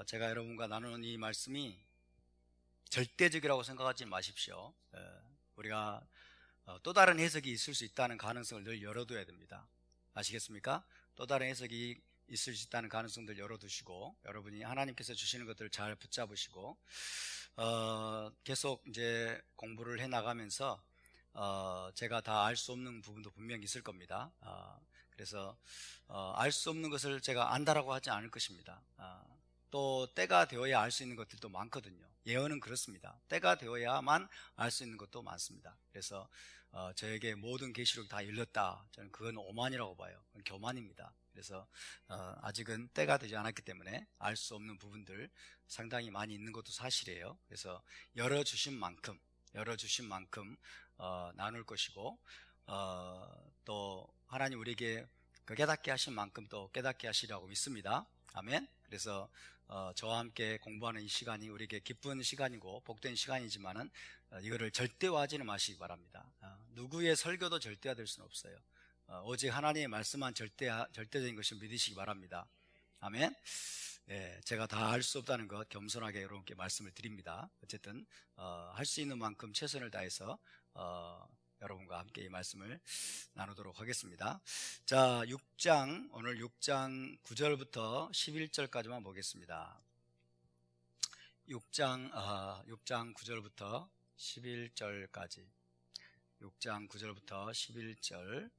제가 여러분과 나누는 이 말씀이 절대적이라고 생각하지 마십시오. 우리가 또 다른 해석이 있을 수 있다는 가능성을 늘 열어둬야 됩니다. 아시겠습니까? 또 다른 해석이 있을 수 있다는 가능성들 열어두시고, 여러분이 하나님께서 주시는 것들을 잘 붙잡으시고, 계속 이제 공부를 해 나가면서 제가 다 알 수 없는 부분도 분명히 있을 겁니다. 그래서 알 수 없는 것을 제가 안다라고 하지 않을 것입니다. 또 때가 되어야 알 수 있는 것들도 많거든요. 예언은 그렇습니다. 때가 되어야만 알 수 있는 것도 많습니다. 그래서 저에게 모든 계시록이 다 열렸다, 저는 그건 오만이라고 봐요. 그건 교만입니다. 그래서 아직은 때가 되지 않았기 때문에 알 수 없는 부분들 상당히 많이 있는 것도 사실이에요. 그래서 열어주신 만큼 나눌 것이고, 또 하나님 우리에게 깨닫게 하신 만큼 또 깨닫게 하시라고 믿습니다. 아멘. 그래서 저와 함께 공부하는 이 시간이 우리에게 기쁜 시간이고 복된 시간이지만은 이거를 절대화하지는 마시기 바랍니다. 누구의 설교도 절대화될 수는 없어요. 오직 하나님의 말씀만 절대적인 것을 믿으시기 바랍니다. 아멘. 제가 다 할 수 없다는 것 겸손하게 여러분께 말씀을 드립니다. 어쨌든 할 수 있는 만큼 최선을 다해서 여러분과 함께 이 말씀을 나누도록 하겠습니다. 자, 오늘 6장 9절부터 11절까지만 보겠습니다. 6장 9절부터 11절까지. 6장 9절부터 11절.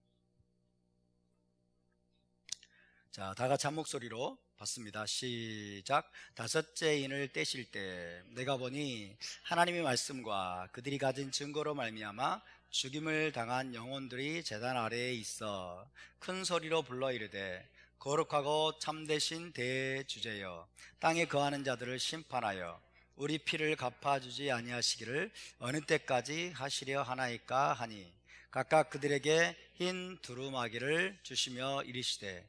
자, 다 같이 한 목소리로 봤습니다. 시작. 다섯째 인을 떼실 때 내가 보니 하나님의 말씀과 그들이 가진 증거로 말미암아 죽임을 당한 영혼들이 제단 아래에 있어 큰 소리로 불러 이르되 거룩하고 참되신 대주제여, 땅에 거하는 자들을 심판하여 우리 피를 갚아주지 아니하시기를 어느 때까지 하시려 하나이까 하니, 각각 그들에게 흰 두루마기를 주시며 이르시되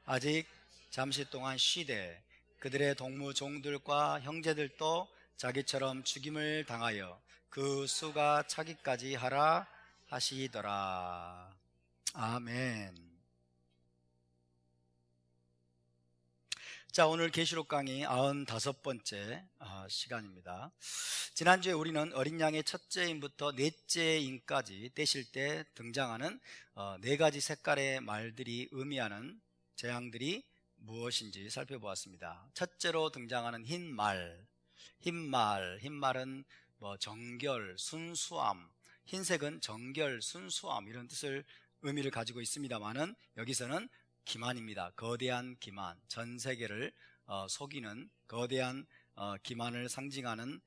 아직 잠시 동안 쉬되 그들의 동무 종들과 형제들도 자기처럼 죽임을 당하여 그 수가 차기까지 하라 하시더라. 아멘. 자, 오늘 계시록 강의 95번째 시간입니다. 지난주에 우리는 어린 양의 첫째 인부터 넷째 인까지 떼실 때 등장하는 네 가지 색깔의 말들이 의미하는 재앙들이 무엇인지 살펴보았습니다. 첫째로 등장하는 흰말은 정결, 순수함, 흰색은 정결, 순수함 이런 뜻을 의미를 가지고 있습니다만은 여기서는 기만입니다. 거대한 기만, 전 세계를 속이는 거대한 기만을 상징하는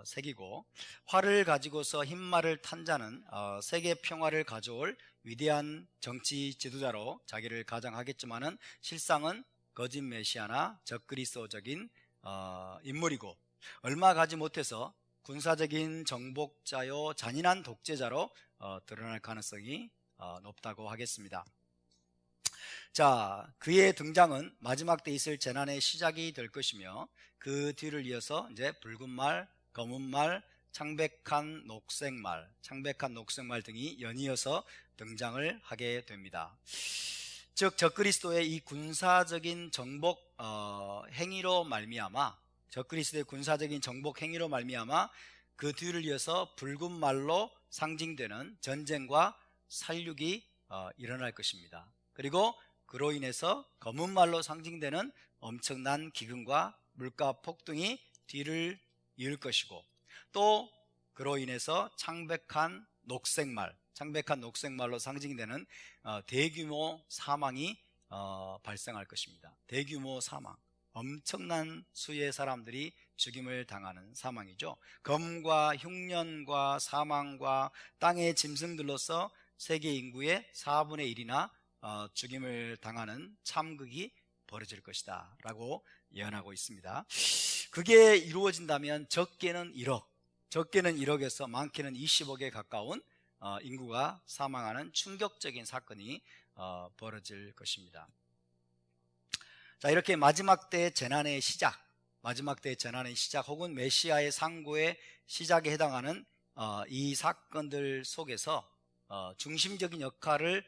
색이고, 활을 가지고서 흰말을 탄 자는 세계 평화를 가져올 위대한 정치 지도자로 자기를 가장하겠지만은 실상은 거짓 메시아나 적그리스도적인 인물이고, 얼마 가지 못해서 군사적인 정복자요 잔인한 독재자로 드러날 가능성이 높다고 하겠습니다. 자, 그의 등장은 마지막 때 있을 재난의 시작이 될 것이며, 그 뒤를 이어서 이제 붉은 말, 검은 말, 창백한 녹색말 등이 연이어서 등장을 하게 됩니다. 즉 적그리스도의 이 군사적인 정복 행위로 말미암아, 그 뒤를 이어서 붉은 말로 상징되는 전쟁과 살육이 일어날 것입니다. 그리고 그로 인해서 검은 말로 상징되는 엄청난 기근과 물가 폭등이 뒤를 이을 것이고, 또 그로 인해서 창백한 녹색말로 상징되는 대규모 사망이 발생할 것입니다. 대규모 사망, 엄청난 수의 사람들이 죽임을 당하는 사망이죠. 검과 흉년과 사망과 땅의 짐승들로서 세계 인구의 4분의 1이나 죽임을 당하는 참극이 벌어질 것이다 라고 예언하고 있습니다. 그게 이루어진다면 적게는 1억에서 많게는 20억에 가까운 인구가 사망하는 충격적인 사건이 벌어질 것입니다. 자, 이렇게 마지막 때 재난의 시작 혹은 메시아의 상고의 시작에 해당하는 이 사건들 속에서 중심적인 역할을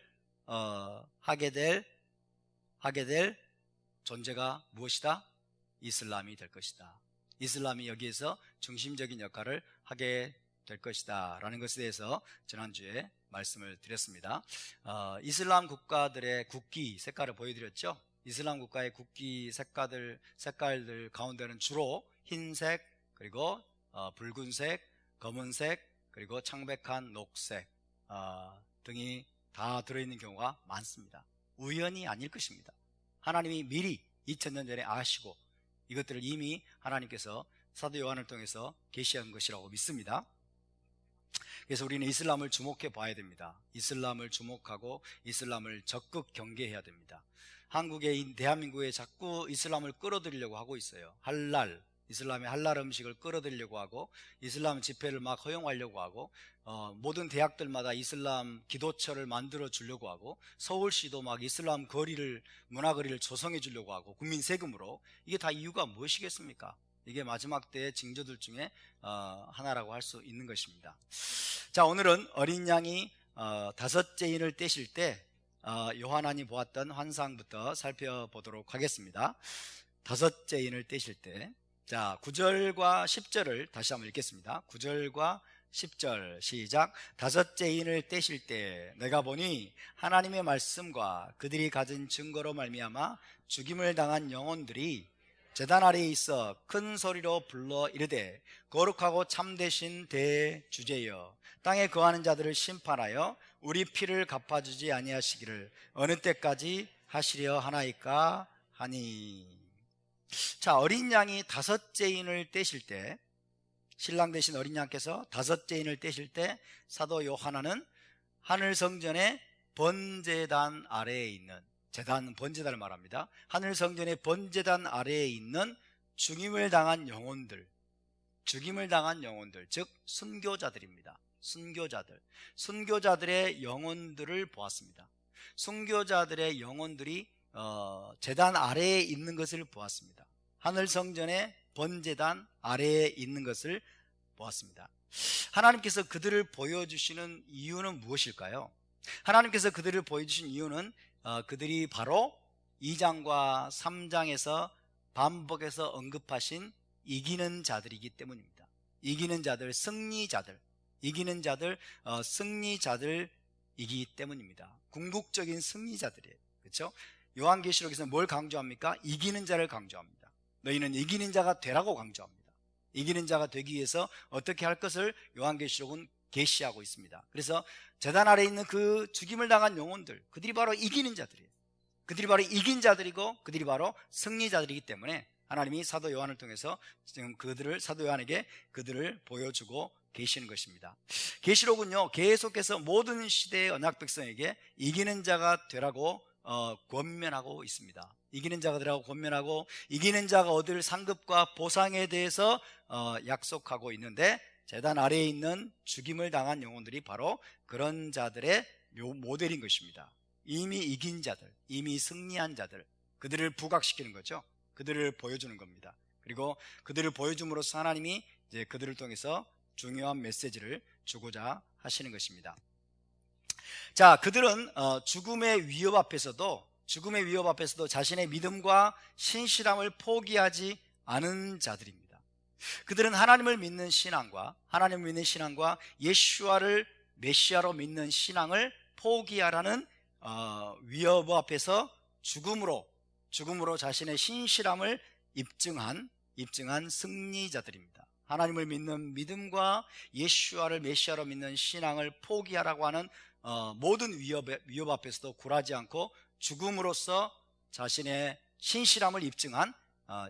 하게 될 존재가 무엇이다? 이슬람이 될 것이다. 이슬람이 여기에서 중심적인 역할을 하게 될 것이다 라는 것에 대해서 지난주에 말씀을 드렸습니다. 이슬람 국가들의 국기 색깔을 보여드렸죠. 이슬람 국가의 국기 색깔들 가운데는 주로 흰색, 그리고 붉은색, 검은색, 그리고 창백한 녹색 등이 다 들어있는 경우가 많습니다. 우연이 아닐 것입니다. 하나님이 미리 2000년 전에 아시고 이것들을 이미 하나님께서 사도 요한을 통해서 계시한 것이라고 믿습니다. 그래서 우리는 이슬람을 주목해 봐야 됩니다. 이슬람을 주목하고 이슬람을 적극 경계해야 됩니다. 한국에, 대한민국에 자꾸 이슬람을 끌어들이려고 하고 있어요. 이슬람의 할랄 음식을 끌어들이려고 하고, 이슬람 집회를 막 허용하려고 하고, 모든 대학들마다 이슬람 기도처를 만들어 주려고 하고, 서울시도 막 이슬람 문화거리를 조성해 주려고 하고, 국민 세금으로. 이게 다 이유가 무엇이겠습니까? 이게 마지막 때의 징조들 중에 하나라고 할 수 있는 것입니다. 자, 오늘은 어린 양이 다섯째 인을 떼실 때 요한안이 보았던 환상부터 살펴보도록 하겠습니다. 다섯째 인을 떼실 때, 자, 9절과 10절을 다시 한번 읽겠습니다. 9절과 10절 시작. 다섯째 인을 떼실 때 내가 보니 하나님의 말씀과 그들이 가진 증거로 말미암아 죽임을 당한 영혼들이 제단 아래에 있어 큰 소리로 불러 이르되 거룩하고 참되신 대주제여, 땅에 거하는 자들을 심판하여 우리 피를 갚아주지 아니하시기를 어느 때까지 하시려 하나이까 하니. 자, 어린 양이 다섯째 인을 떼실 때, 신랑 되신 어린 양께서 다섯째 인을 떼실 때 사도 요한은 하늘 성전의 번제단 아래에 있는, 번제단을 말합니다. 하늘 성전의 번제단 아래에 있는 죽임을 당한 영혼들, 즉 순교자들입니다. 순교자들의 영혼들을 보았습니다. 순교자들의 영혼들이 제단 아래에 있는 것을 보았습니다. 하늘 성전의 번제단 아래에 있는 것을 보았습니다. 하나님께서 그들을 보여주시는 이유는 무엇일까요? 하나님께서 그들을 보여주신 이유는 그들이 바로 2장과 3장에서 반복해서 언급하신 이기는 자들이기 때문입니다. 이기는 자들, 승리자들이기 때문입니다. 궁극적인 승리자들이에요. 그렇죠? 요한계시록에서 뭘 강조합니까? 이기는 자를 강조합니다. 너희는 이기는 자가 되라고 강조합니다. 이기는 자가 되기 위해서 어떻게 할 것을 요한계시록은 계시하고 있습니다. 그래서 제단 아래에 있는 그 죽임을 당한 영혼들, 그들이 바로 이기는 자들이에요. 그들이 바로 이긴 자들이고 그들이 바로 승리자들이기 때문에 하나님이 사도 요한을 통해서 지금 사도 요한에게 그들을 보여주고 계시는 것입니다. 계시록은요, 계속해서 모든 시대의 언약 백성에게 이기는 자가 되라고 권면하고 있습니다. 이기는 자가 되라고 권면하고, 이기는 자가 얻을 상급과 보상에 대해서 약속하고 있는데, 제단 아래에 있는 죽임을 당한 영혼들이 바로 그런 자들의 모델인 것입니다. 이미 이긴 자들, 이미 승리한 자들, 그들을 부각시키는 거죠. 그들을 보여주는 겁니다. 그리고 그들을 보여줌으로써 하나님이 이제 그들을 통해서 중요한 메시지를 주고자 하시는 것입니다. 자, 그들은 죽음의 위협 앞에서도 자신의 믿음과 신실함을 포기하지 않은 자들입니다. 그들은 하나님을 믿는 신앙과 예수와를 메시아로 믿는 신앙을 포기하라는 위협 앞에서 죽음으로 자신의 신실함을 입증한 승리자들입니다. 하나님을 믿는 믿음과 예수와를 메시아로 믿는 신앙을 포기하라고 하는 모든 위협 앞에서도 굴하지 않고 죽음으로써 자신의 신실함을 입증한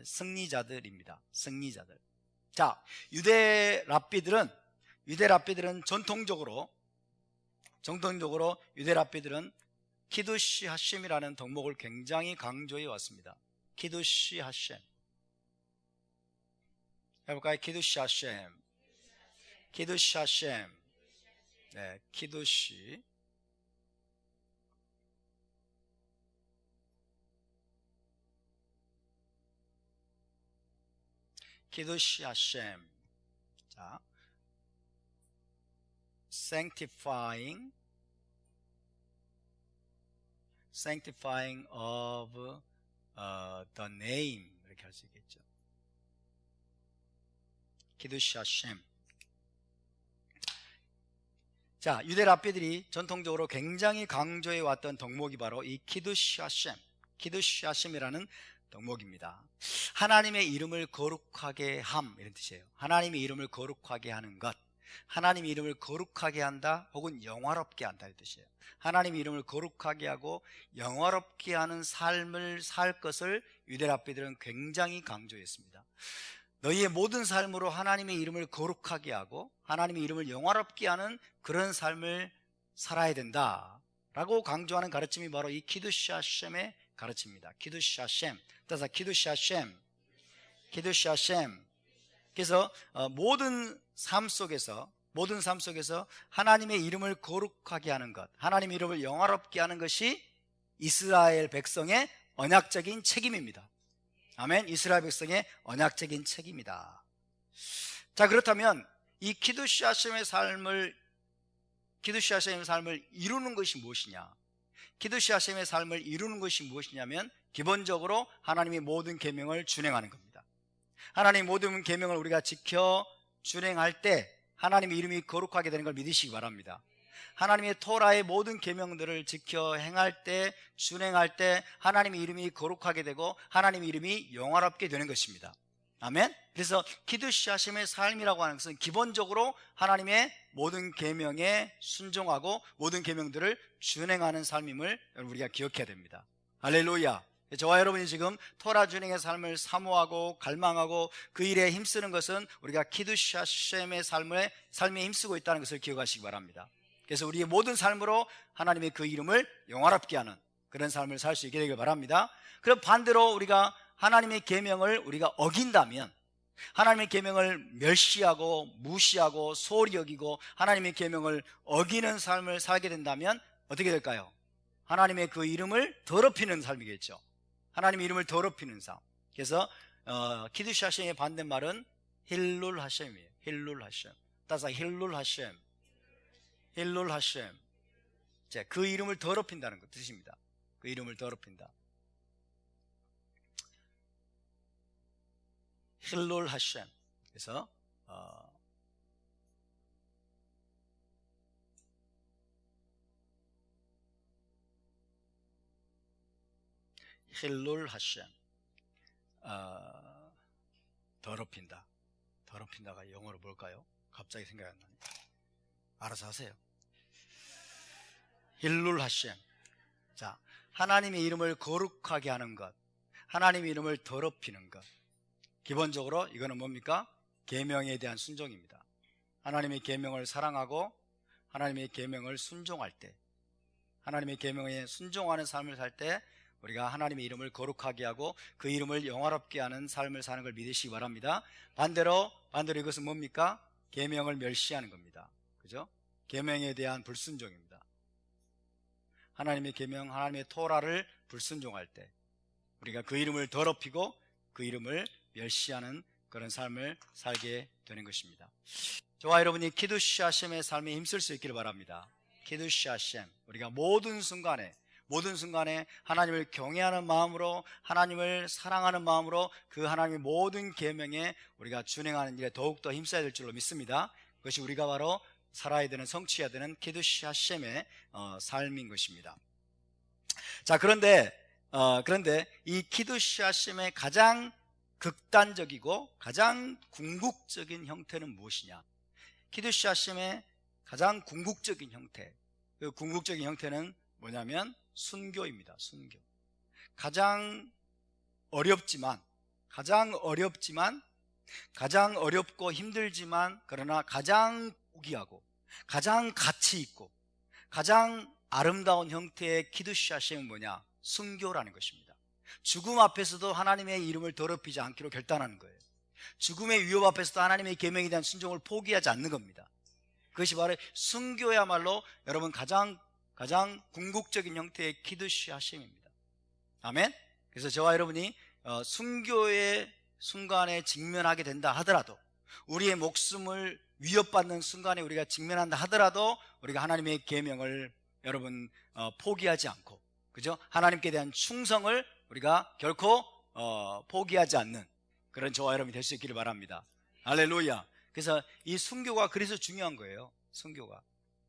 승리자들입니다. 승리자들. 자, 유대 랍비들은 전통적으로 유대 랍비들은 키두시 하셴이라는 덕목을 굉장히 강조해 왔습니다. 키두시 하셴. 해볼까요? 키두시 하셴. 네, 키두시. 키두시 하셴. 자, sanctifying of the name, 이렇게 할 수 있겠죠. 키두시 하셈. 자, 유대 랍비들이 전통적으로 굉장히 강조해 왔던 덕목이 바로 이 키두시 하셈, 키두시 하셈이라는 덕목입니다. 하나님의 이름을 거룩하게 함, 이런 뜻이에요. 하나님의 이름을 거룩하게 하는 것, 하나님의 이름을 거룩하게 한다 혹은 영화롭게 한다, 이 뜻이에요. 하나님의 이름을 거룩하게 하고 영화롭게 하는 삶을 살 것을 유대 랍비들은 굉장히 강조했습니다. 너희의 모든 삶으로 하나님의 이름을 거룩하게 하고 하나님의 이름을 영화롭게 하는 그런 삶을 살아야 된다 라고 강조하는 가르침이 바로 이 키두시 하셈의 가르침입니다. 키두시 하셈. 따라서 키두시 하셈, 키두시 하셈. 그래서 모든 삶 속에서 하나님의 이름을 거룩하게 하는 것, 하나님의 이름을 영화롭게 하는 것이 이스라엘 백성의 언약적인 책임입니다. 아멘. 이스라엘 백성의 언약적인 책임이다. 자, 그렇다면 이 키두시 하셈의 삶을 이루는 것이 무엇이냐? 키두시 하셈의 삶을 이루는 것이 무엇이냐면 기본적으로 하나님의 모든 계명을 준행하는 겁니다. 하나님의 모든 계명을 우리가 지켜 준행할 때 하나님의 이름이 거룩하게 되는 걸 믿으시기 바랍니다. 하나님의 토라의 모든 계명들을 지켜 행할 때, 준행할 때 하나님의 이름이 거룩하게 되고 하나님의 이름이 영화롭게 되는 것입니다. 아멘. 그래서 키두시 하셈의 삶이라고 하는 것은 기본적으로 하나님의 모든 계명에 순종하고 모든 계명들을 준행하는 삶임을 우리가 기억해야 됩니다. 할렐루야. 저와 여러분이 지금 토라 준행의 삶을 사모하고 갈망하고 그 일에 힘쓰는 것은 우리가 키두시 하셈의 삶에 힘쓰고 있다는 것을 기억하시기 바랍니다. 그래서 우리의 모든 삶으로 하나님의 그 이름을 영화롭게 하는 그런 삶을 살 수 있게 되길 바랍니다. 그럼 반대로 우리가 하나님의 계명을 우리가 어긴다면, 하나님의 계명을 멸시하고 무시하고 소홀히 여기고 하나님의 계명을 어기는 삶을 살게 된다면 어떻게 될까요? 하나님의 그 이름을 더럽히는 삶이겠죠. 하나님의 이름을 더럽히는 삶. 그래서 키두시 하셈의 반대말은 힐룰 하셈이에요. 힐룰 하셈. 따라서 힐룰 하셈, 힐룰 하셈. 자, 그 이름을 더럽힌다는 것 뜻입니다. 그 이름을 더럽힌다. 힐룰 하셈. 그래서 힐룰 하셈, 더럽힌다. 더럽힌다가 영어로 뭘까요? 갑자기 생각이 안 나네요. 알아서 하세요. 힐룰 하셈. 자, 하나님의 이름을 거룩하게 하는 것, 하나님의 이름을 더럽히는 것. 기본적으로 이거는 뭡니까? 계명에 대한 순종입니다. 하나님의 계명을 사랑하고 하나님의 계명을 순종할 때, 하나님의 계명에 순종하는 삶을 살 때 우리가 하나님의 이름을 거룩하게 하고 그 이름을 영화롭게 하는 삶을 사는 걸 믿으시기 바랍니다. 반대로 이것은 뭡니까? 계명을 멸시하는 겁니다. 그죠? 계명에 대한 불순종입니다. 하나님의 계명, 하나님의 토라를 불순종할 때 우리가 그 이름을 더럽히고 그 이름을 멸시하는 그런 삶을 살게 되는 것입니다. 저와 여러분이 키두시 하셈의 삶에 힘쓸 수 있기를 바랍니다. 키두시 하셈. 우리가 모든 순간에 하나님을 경외하는 마음으로, 하나님을 사랑하는 마음으로 그 하나님의 모든 계명에 우리가 준행하는 일에 더욱더 힘써야 될 줄로 믿습니다. 그것이 우리가 바로 살아야 되는, 성취해야 되는 키두시 하셈의 삶인 것입니다. 자, 그런데 이 키두시 하셈의 가장 극단적이고 가장 궁극적인 형태는 무엇이냐? 키두시 하셈의 가장 궁극적인 형태, 그 궁극적인 형태는 뭐냐면 순교입니다. 순교. 가장 어렵지만, 가장 어렵고 힘들지만, 그러나 가장 고귀하고 가장 가치 있고 가장 아름다운 형태의 키두시 하셈은 뭐냐? 순교라는 것입니다. 죽음 앞에서도 하나님의 이름을 더럽히지 않기로 결단하는 거예요. 죽음의 위협 앞에서도 하나님의 계명에 대한 순종을 포기하지 않는 겁니다. 그것이 바로 순교야말로 여러분 가장 궁극적인 형태의 키두시 하셈입니다. 아멘. 그래서 저와 여러분이 순교의 순간에 직면하게 된다 하더라도, 우리의 목숨을 위협받는 순간에 우리가 직면한다 하더라도 우리가 하나님의 계명을 여러분 포기하지 않고, 그죠? 하나님께 대한 충성을 우리가 결코 포기하지 않는 그런 저와 여러분이 될 수 있기를 바랍니다. 할렐루야. 그래서 이 순교가 그래서 중요한 거예요. 순교가.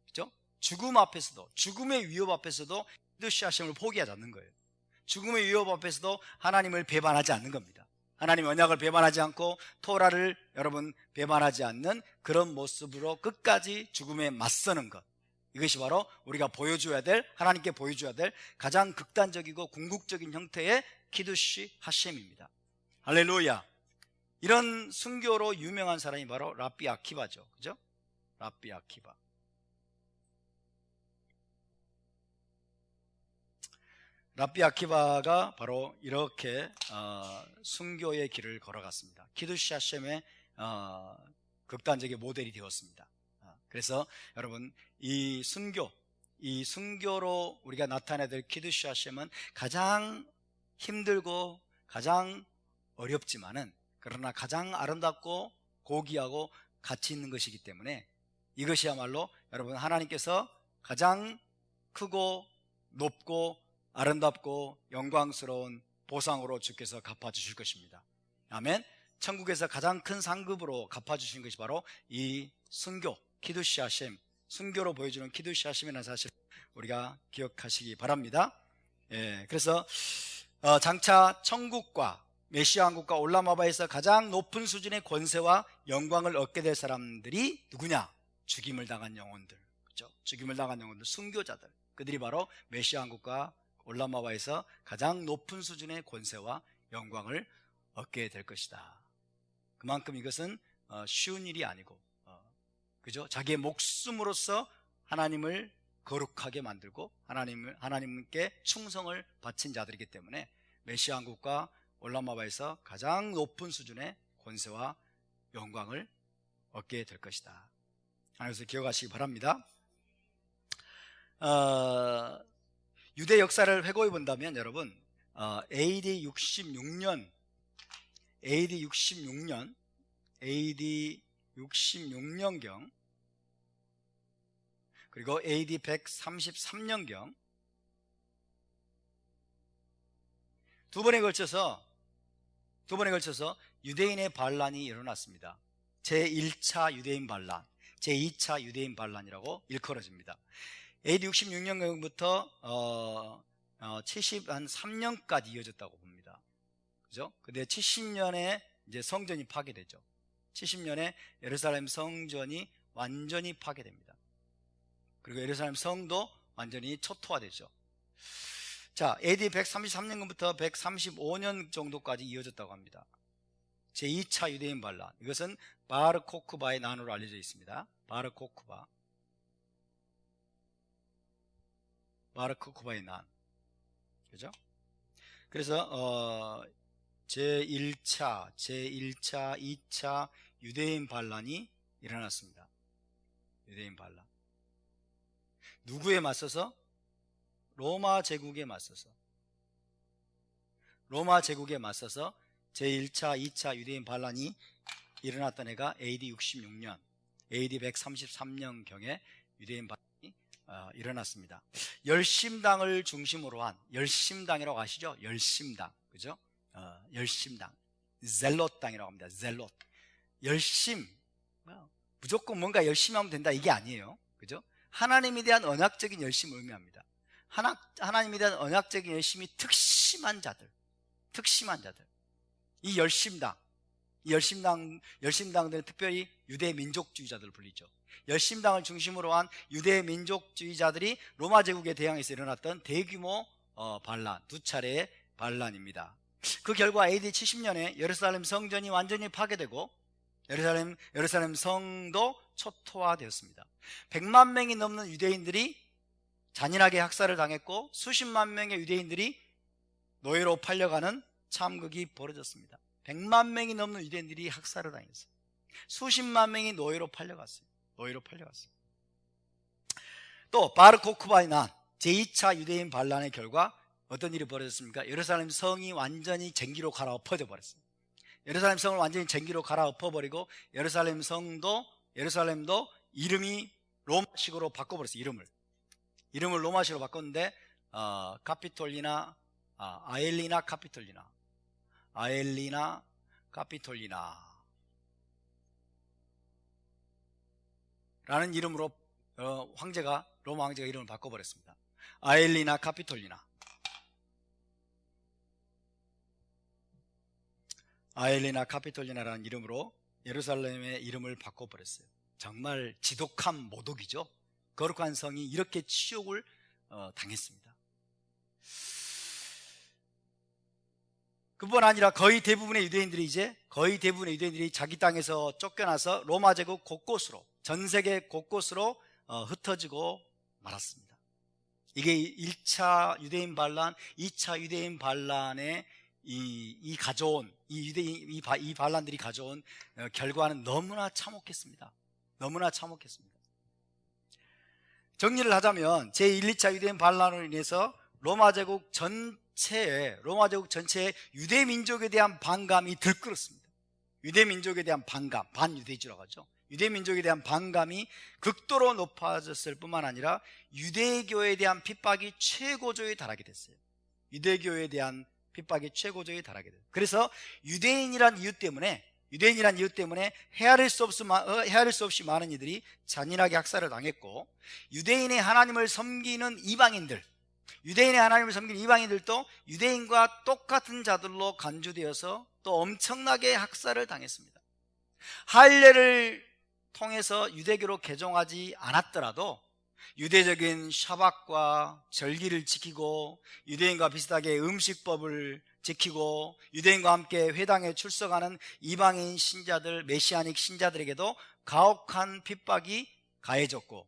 그렇죠? 죽음 앞에서도, 죽음의 위협 앞에서도 키두시 하심을 포기하지 않는 거예요. 죽음의 위협 앞에서도 하나님을 배반하지 않는 겁니다. 하나님의 언약을 배반하지 않고 토라를 여러분 배반하지 않는 그런 모습으로 끝까지 죽음에 맞서는 것, 이것이 바로 우리가 보여줘야 될, 하나님께 보여줘야 될 가장 극단적이고 궁극적인 형태의 키두시 하셈입니다. 할렐루야. 이런 순교로 유명한 사람이 바로 랍비 아키바죠. 그죠? 랍비 아키바. 랍비 아키바가 바로 이렇게 순교의 길을 걸어갔습니다. 키두시 하셈의 극단적인 모델이 되었습니다. 그래서 여러분 이 순교로 우리가 나타내야 될 키두시 하셈은 가장 힘들고 가장 어렵지만은 그러나 가장 아름답고 고귀하고 가치 있는 것이기 때문에 이것이야말로 여러분 하나님께서 가장 크고 높고 아름답고 영광스러운 보상으로 주께서 갚아주실 것입니다. 아멘. 천국에서 가장 큰 상급으로 갚아주신 것이 바로 이 순교, 키두시 하셈, 순교로 보여주는 키두시 하셈이라는 사실 우리가 기억하시기 바랍니다. 그래서 장차 천국과 메시아 왕국과 올람아바에서 가장 높은 수준의 권세와 영광을 얻게 될 사람들이 누구냐? 죽임을 당한 영혼들, 그렇죠? 죽임을 당한 영혼들, 순교자들, 그들이 바로 메시아 왕국과 올람아바에서 가장 높은 수준의 권세와 영광을 얻게 될 것이다. 그만큼 이것은 쉬운 일이 아니고, 그죠? 자기의 목숨으로서 하나님을 거룩하게 만들고 하나님께 충성을 바친 자들이기 때문에 메시아 왕국과 올람아바에서 가장 높은 수준의 권세와 영광을 얻게 될 것이다. 그래서 기억하시기 바랍니다. 유대 역사를 회고해 본다면 여러분 AD 66년 AD66년경 그리고 AD 133년경 두 번에 걸쳐서 유대인의 반란이 일어났습니다. 제1차 유대인 반란, 제2차 유대인 반란이라고 일컬어집니다. AD 66년경부터 73년까지 이어졌다고 봅니다. 그죠? 근데 70년에 이제 성전이 파괴되죠. 70년에 예루살렘 성전이 완전히 파괴됩니다. 그리고 예루살렘 성도 완전히 초토화되죠. 자, AD 133년부터 135년 정도까지 이어졌다고 합니다. 제2차 유대인 반란. 이것은 바르코크바의 난으로 알려져 있습니다. 바르코크바의 난. 그죠? 그래서 제1차, 2차 유대인 반란이 일어났습니다. 유대인 반란. 누구에 맞서서? 로마 제국에 맞서서 제1차, 2차 유대인 반란이 일어났던 해가 AD 66년, AD 133년경에 유대인 반란이 일어났습니다. 열심당을 중심으로 한, 열심당이라고 아시죠? 열심당, 그죠? 열심당, 젤롯당이라고 합니다. 젤롯. 열심, 무조건 뭔가 열심히 하면 된다 이게 아니에요. 그죠? 하나님에 대한 언약적인 열심을 의미합니다. 하나님에 대한 언약적인 열심이 특심한 자들. 이 열심당들은 특별히 유대 민족주의자들을 불리죠. 열심당을 중심으로 한 유대 민족주의자들이 로마 제국에 대항해서 일어났던 대규모 반란, 두 차례의 반란입니다. 그 결과 AD 70년에 예루살렘 성전이 완전히 파괴되고 예루살렘 성도 초토화되었습니다. 100만 명이 넘는 유대인들이 잔인하게 학살을 당했고 수십만 명의 유대인들이 노예로 팔려가는 참극이 벌어졌습니다. 100만 명이 넘는 유대인들이 학살을 당했어요. 수십만 명이 노예로 팔려갔어요. 또 바르코크바의 난, 제2차 유대인 반란의 결과 어떤 일이 벌어졌습니까? 예루살렘 성이 완전히 쟁기로 갈아엎어져 버렸어요. 예루살렘 성을 완전히 쟁기로 갈아엎어버리고 예루살렘도 이름이 로마식으로 바꿔버렸어요. 이름을 로마식으로 바꿨는데 카피톨리나 아엘리나 카피톨리나 아엘리나 카피톨리나 라는 이름으로 로마 황제가 이름을 바꿔버렸습니다. 아엘리나 카피톨리나. 아엘리나 카피톨리나라는 이름으로 예루살렘의 이름을 바꿔버렸어요. 정말 지독한 모독이죠. 거룩한 성이 이렇게 치욕을 당했습니다. 그뿐 아니라 거의 대부분의 유대인들이 자기 땅에서 쫓겨나서 로마 제국 곳곳으로, 전 세계 곳곳으로 흩어지고 말았습니다. 이게 1차 유대인 반란, 2차 유대인 반란의 이 반란들이 가져온 결과는 너무나 참혹했습니다. 너무나 참혹했습니다. 정리를 하자면 제1, 2차 유대인 반란으로 인해서 로마 제국 전체에 유대 민족에 대한 반감이 들끓었습니다. 유대 민족에 대한 반감, 반유대주라고 하죠. 유대 민족에 대한 반감이 극도로 높아졌을 뿐만 아니라 유대교에 대한 핍박이 최고조에 달하게 됐어요. 유대교에 대한 핍박이 최고조에 달하게 됐어요. 그래서 유대인이란 이유 때문에 헤아릴 수 없이 많은 이들이 잔인하게 학살을 당했고, 유대인의 하나님을 섬기는 이방인들도 유대인과 똑같은 자들로 간주되어서 또 엄청나게 학살을 당했습니다. 할례를 통해서 유대교로 개종하지 않았더라도 유대적인 샤밧과 절기를 지키고 유대인과 비슷하게 음식법을 지키고 유대인과 함께 회당에 출석하는 이방인 신자들, 메시아닉 신자들에게도 가혹한 핍박이 가해졌고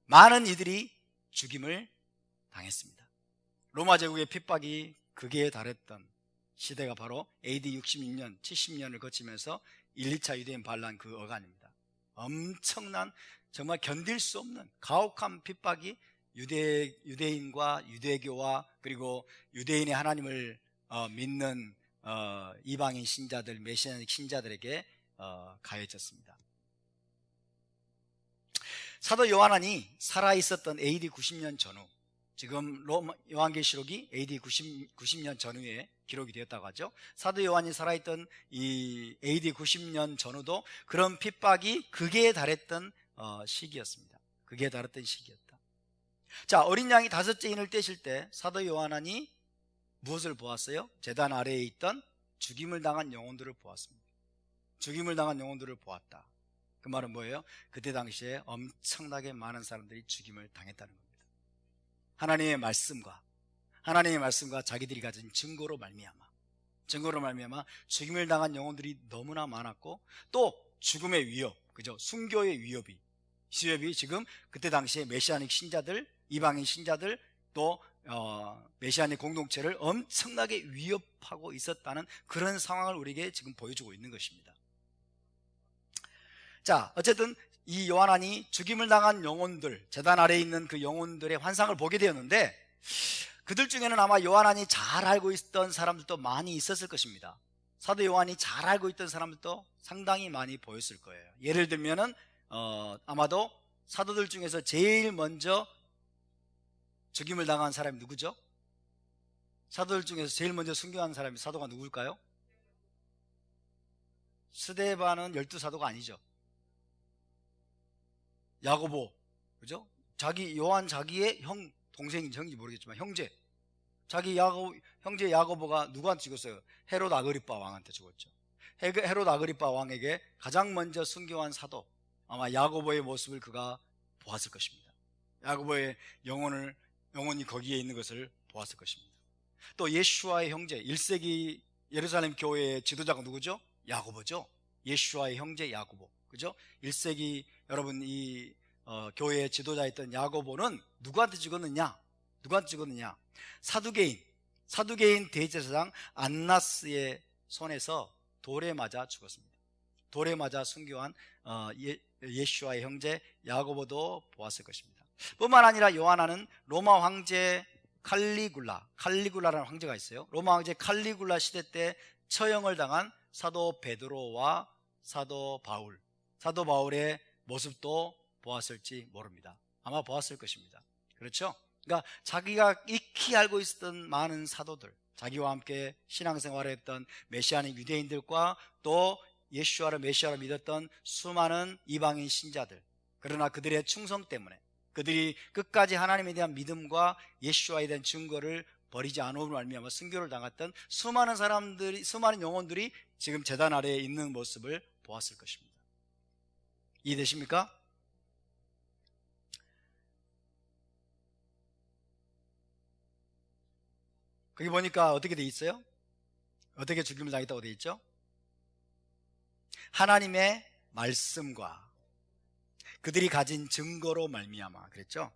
많은 이들이 죽임을 당했습니다. 로마 제국의 핍박이 극에 달했던 시대가 바로 AD 66년, 70년을 거치면서 1, 2차 유대인 반란 그 어간입니다. 엄청난, 정말 견딜 수 없는 가혹한 핍박이 유대인과 유대교와 그리고 유대인의 하나님을 믿는 이방인 신자들, 메시아닉 신자들에게 가해졌습니다. 사도 요한이 살아있었던 AD 90년 전후, 지금 요한계시록이 AD 90년 전후에 기록이 되었다고 하죠. 사도 요한이 살아있던 이 AD 90년 전후도 그런 핍박이 극에 달했던 시기였습니다. 극에 달했던 시기였다. 자, 어린 양이 5째 인을 떼실 때 사도 요한이 무엇을 보았어요? 제단 아래에 있던 죽임을 당한 영혼들을 보았습니다. 죽임을 당한 영혼들을 보았다. 그 말은 뭐예요? 그때 당시에 엄청나게 많은 사람들이 죽임을 당했다는 겁니다. 하나님의 말씀과 자기들이 가진 증거로 말미암아 죽임을 당한 영혼들이 너무나 많았고, 또 죽음의 위협, 그죠? 순교의 위협이 지금 그때 당시에 메시아닉 신자들, 이방인 신자들, 또 메시아닉 공동체를 엄청나게 위협하고 있었다는 그런 상황을 우리에게 지금 보여주고 있는 것입니다. 자, 어쨌든 이 요한이 죽임을 당한 영혼들, 제단 아래에 있는 그 영혼들의 환상을 보게 되었는데, 그들 중에는 아마 요한이 잘 알고 있던 사람들도 많이 있었을 것입니다. 사도 요한이 잘 알고 있던 사람들도 상당히 많이 보였을 거예요. 예를 들면은 아마도 사도들 중에서 제일 먼저 죽임을 당한 사람이 누구죠? 사도들 중에서 제일 먼저 순교한 사람이 사도가 누굴까요? 스데반은 12사도가 아니죠. 야고보, 그죠? 요한 자기의 동생인지 모르겠지만 형제 야고보가 누구한테 죽었어요? 헤롯 아그리빠 왕한테 죽었죠. 헤롯 아그리빠 왕에게 가장 먼저 순교한 사도, 아마 야고보의 모습을 그가 보았을 것입니다. 야고보의 영혼이 거기에 있는 것을 보았을 것입니다. 또 예슈아의 형제, 1세기 예루살렘 교회의 지도자가 누구죠? 야고보죠. 예슈아의 형제 야고보, 그죠? 1세기 여러분 이 교회의 지도자였던 야고보는 누구한테 죽었느냐? 사두개인 대제사장 안나스의 손에서 돌에 맞아 죽었습니다. 돌에 맞아 순교한 예슈아의 형제 야고보도 보았을 것입니다. 뿐만 아니라 요한은 로마 황제 칼리굴라라는 황제가 있어요. 로마 황제 칼리굴라 시대 때 처형을 당한 사도 베드로와 사도 바울의 모습도 보았을지 모릅니다. 아마 보았을 것입니다. 그렇죠? 그러니까 자기가 익히 알고 있었던 많은 사도들, 자기와 함께 신앙생활을 했던 메시아닉 유대인들과 또 예수와를 메시아로 믿었던 수많은 이방인 신자들, 그러나 그들의 충성 때문에, 그들이 끝까지 하나님에 대한 믿음과 예수와에 대한 증거를 버리지 않음으로 말미암아 순교를 당했던 수많은 사람들이, 수많은 영혼들이 지금 제단 아래에 있는 모습을 보았을 것입니다. 이해되십니까? 거기 보니까 어떻게 돼 있어요? 어떻게 죽임을 당했다고 돼 있죠? 하나님의 말씀과 그들이 가진 증거로 말미암아, 그랬죠?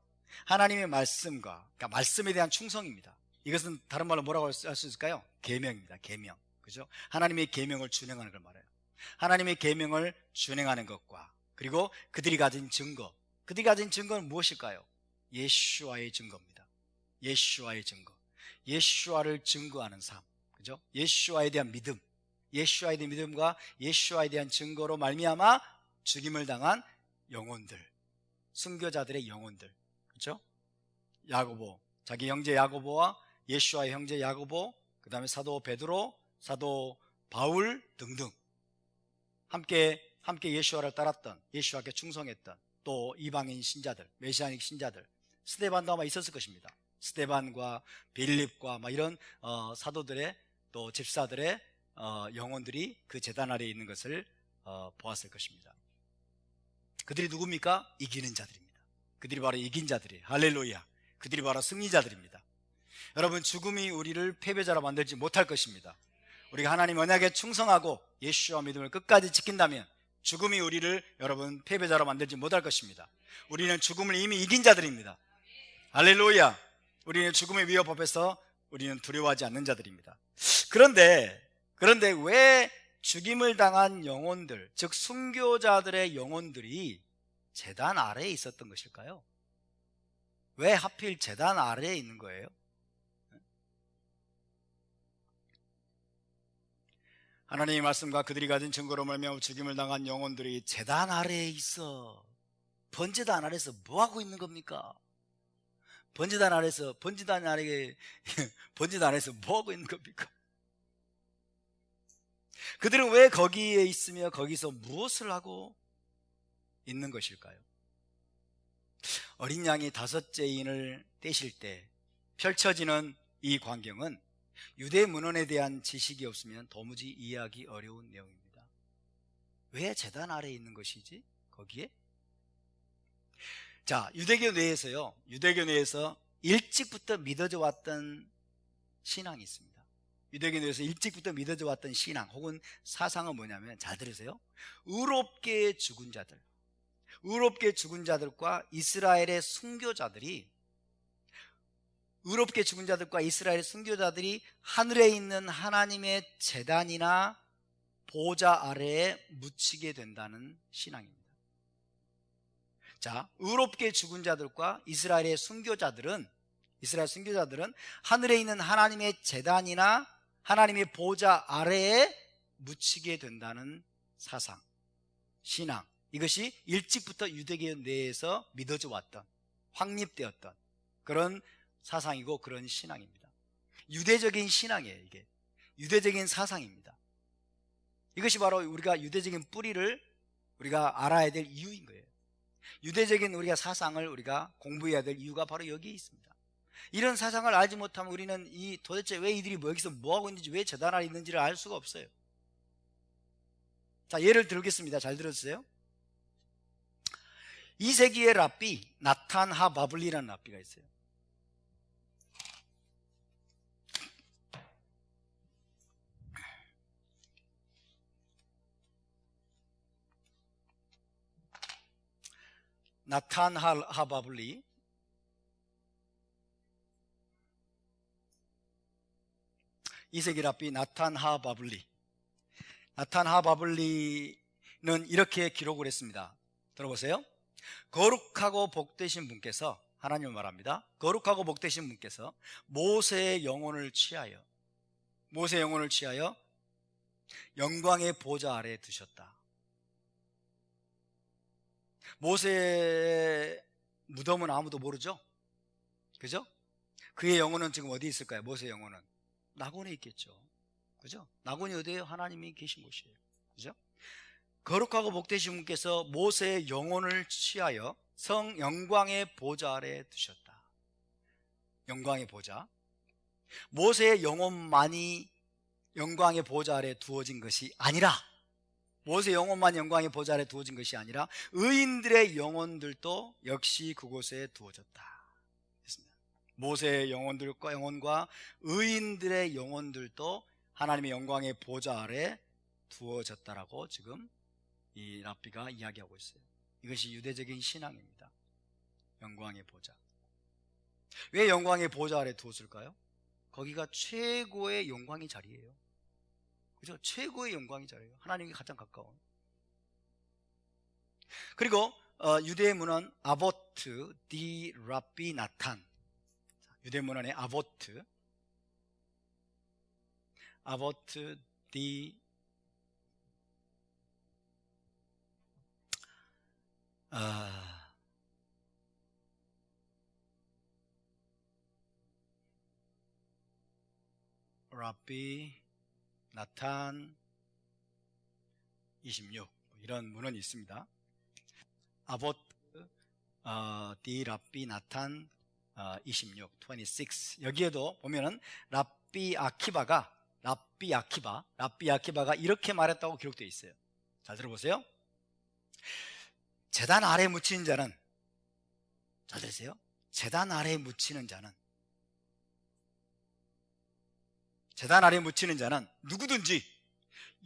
하나님의 말씀과, 그러니까 말씀에 대한 충성입니다. 이것은 다른 말로 뭐라고 할 수 있을까요? 계명입니다. 계명. 그죠? 하나님의 계명을 준행하는 걸 말해요. 하나님의 계명을 준행하는 것과, 그리고 그들이 가진 증거. 그들이 가진 증거는 무엇일까요? 예수와의 증거입니다. 예수와의 증거. 예수와를 증거하는 삶. 그죠? 예수와에 대한 믿음. 예수와에 대한 믿음과 예수와에 대한 증거로 말미암아 죽임을 당한 영혼들, 순교자들의 영혼들. 그렇죠? 야고보, 자기 형제 야고보와 예수와의 형제 야고보, 그 다음에 사도 베드로, 사도 바울 등등 함께 예수와를 따랐던, 예수와께 충성했던 또 이방인 신자들, 메시아닉 신자들, 스데반도 아마 있었을 것입니다. 스데반과 빌립과 이런 사도들의 또 집사들의 영혼들이 그 제단 아래에 있는 것을 보았을 것입니다. 그들이 누굽니까? 이기는 자들입니다. 그들이 바로 이긴 자들이에요. 할렐루야. 그들이 바로 승리자들입니다. 여러분, 죽음이 우리를 패배자로 만들지 못할 것입니다. 우리가 하나님 언약에 충성하고 예수와 믿음을 끝까지 지킨다면 죽음이 우리를 여러분 패배자로 만들지 못할 것입니다. 우리는 죽음을 이미 이긴 자들입니다. 할렐루야. 우리는 죽음의 위협 앞에서 우리는 두려워하지 않는 자들입니다. 그런데 왜 죽임을 당한 영혼들, 즉 순교자들의 영혼들이 제단 아래에 있었던 것일까요? 왜 하필 제단 아래에 있는 거예요? 하나님의 말씀과 그들이 가진 증거로 말미암아 죽임을 당한 영혼들이 제단 아래에 있어. 번제단 아래에서 뭐 하고 있는 겁니까? 번제단 아래에서 뭐 하고 있는 겁니까? 그들은 왜 거기에 있으며 거기서 무엇을 하고 있는 것일까요? 어린 양이 다섯째 인을 떼실 때 펼쳐지는 이 광경은 유대 문헌에 대한 지식이 없으면 도무지 이해하기 어려운 내용입니다. 왜 제단 아래에 있는 것이지? 거기에? 자, 유대교 내에서 일찍부터 믿어져 왔던 신앙이 있습니다. 유대교 내에서 일찍부터 믿어져 왔던 신앙 혹은 사상은 뭐냐면, 잘 들으세요. 의롭게 죽은 자들과 이스라엘의 순교자들이 하늘에 있는 하나님의 제단이나 보좌 아래에 묻히게 된다는 신앙입니다. 자, 의롭게 죽은 자들과 이스라엘 순교자들은 하늘에 있는 하나님의 제단이나 하나님의 보좌 아래에 묻히게 된다는 사상, 신앙, 이것이 일찍부터 유대교 내에서 믿어져 왔던, 확립되었던 그런 사상이고 그런 신앙입니다. 유대적인 신앙이에요. 이게 유대적인 사상입니다. 이것이 바로 우리가 유대적인 뿌리를 우리가 알아야 될 이유인 거예요. 유대적인 우리가 사상을 우리가 공부해야 될 이유가 바로 여기에 있습니다. 이런 사상을 알지 못하면 우리는 도대체 왜 이들이 여기서 뭐하고 있는지, 왜 제단 아래 있는지를 알 수가 없어요. 자, 예를 들겠습니다. 잘 들었어요? 2세기의 랍비 나탄 하 바블리라는 랍비가 있어요. 나탄 하 바블리, 이세기 랍비 나탄 하 바블리는 이렇게 기록을 했습니다. 들어보세요. 거룩하고 복되신 분께서, 하나님을 말합니다. 거룩하고 복되신 분께서 모세의 영혼을 취하여 영광의 보좌 아래에 두셨다. 모세의 무덤은 아무도 모르죠? 그죠? 그의 영혼은 지금 어디 있을까요? 모세의 영혼은 낙원에 있겠죠. 그죠? 낙원이 어디에요? 하나님이 계신 곳이에요. 그죠? 거룩하고 복되신 분께서 모세의 영혼을 취하여 성 영광의 보좌 아래 두셨다. 영광의 보좌. 모세의 영혼만이 영광의 보좌 아래 두어진 것이 아니라, 모세의 영혼만 영광의 보좌 아래 두어진 것이 아니라 의인들의 영혼들도 역시 그곳에 두어졌다. 모세의 영혼과 의인들의 영혼들도 하나님의 영광의 보좌 아래 두어졌다라고 지금 이 랍비가 이야기하고 있어요. 이것이 유대적인 신앙입니다. 영광의 보좌. 왜 영광의 보좌 아래 두었을까요? 거기가 최고의 영광의 자리예요. 그죠? 최고의 영광의 자리예요. 하나님께 가장 가까운. 그리고 유대의 문헌 아보트 디 랍비 나탄, 유대 문헌의 아보트 디 랍비 나탄 26, 이런 문헌이 있습니다. 아보트 디 랍비 나탄 26. 여기에도 보면은 랍비 아키바가 이렇게 말했다고 기록되어 있어요. 잘 들어보세요. 제단 아래 묻히는 자는, 잘 들으세요. 제단 아래 묻히는 자는 누구든지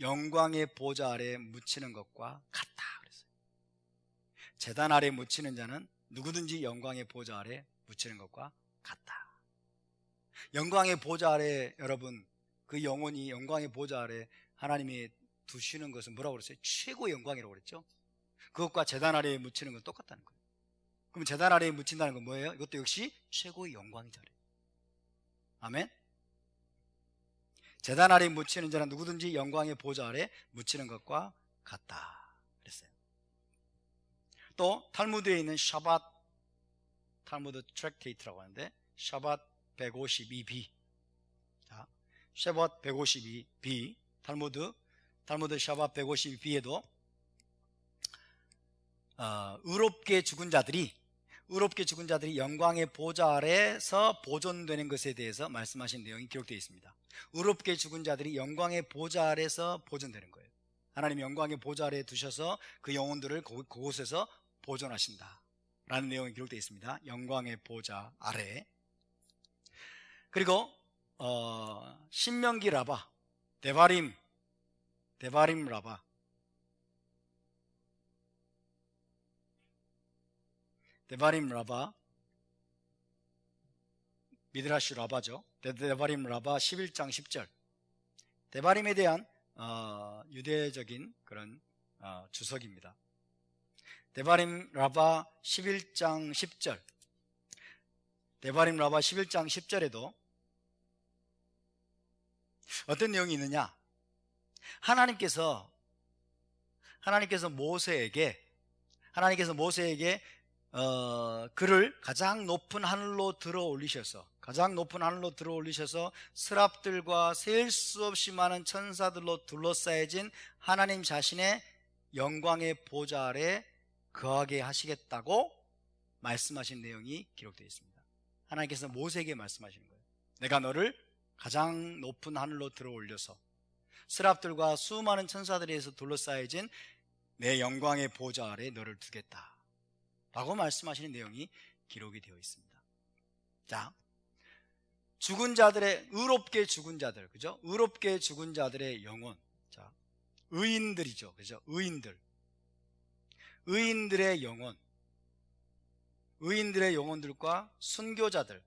영광의 보좌 아래 묻히는 것과 같다 그랬어요. 제단 아래 묻히는 자는 누구든지 영광의 보좌 아래 묻히는 것과 같다. 영광의 보좌 아래, 여러분, 그 영혼이 영광의 보좌 아래 하나님이 두시는 것은 뭐라고 그랬어요? 최고의 영광이라고 그랬죠. 그것과 제단 아래에 묻히는 건 똑같다는 거예요. 그럼 제단 아래에 묻힌다는 건 뭐예요? 이것도 역시 최고의 영광의 자리. 아멘. 제단 아래에 묻히는 자는 누구든지 영광의 보좌 아래 묻히는 것과 같다 그랬어요. 또 탈무드에 있는 샤밧, 탈무드 트랙테이트라고 하는데 샤밧 152b, 자, 샤밧 152b, 탈무드 샤밧 152b에도 의롭게 죽은 자들이 영광의 보좌 아래서 보존되는 것에 대해서 말씀하신 내용이 기록되어 있습니다. 의롭게 죽은 자들이 영광의 보좌 아래서 보존되는 거예요. 하나님이 영광의 보좌 아래에 두셔서 그 영혼들을 그곳에서 보존하신다 라는 내용이 기록되어 있습니다. 영광의 보좌 아래. 그리고 신명기 라바, 데바림 라바, 미드라슈 라바죠. 데바림 라바 11장 10절. 데바림에 대한 유대적인 그런 주석입니다. 데바림 라바 11장 10절. 데바림 라바 11장 10절에도 어떤 내용이 있느냐? 하나님께서 모세에게 그를 가장 높은 하늘로 들어 올리셔서 스랍들과 셀 수 없이 많은 천사들로 둘러싸여진 하나님 자신의 영광의 보좌 아래 거하게 하시겠다고 말씀하신 내용이 기록되어 있습니다. 하나님께서 모세에게 말씀하시는 거예요. 내가 너를 가장 높은 하늘로 들어 올려서 스랍들과 수많은 천사들에 의해서 둘러싸여진 내 영광의 보좌 아래 너를 두겠다 라고 말씀하시는 내용이 기록이 되어 있습니다. 자, 죽은 자들의, 의롭게 죽은 자들, 그죠? 의롭게 죽은 자들의 영혼. 자, 의인들이죠. 그죠? 의인들의 영혼. 의인들의 영혼들과 순교자들의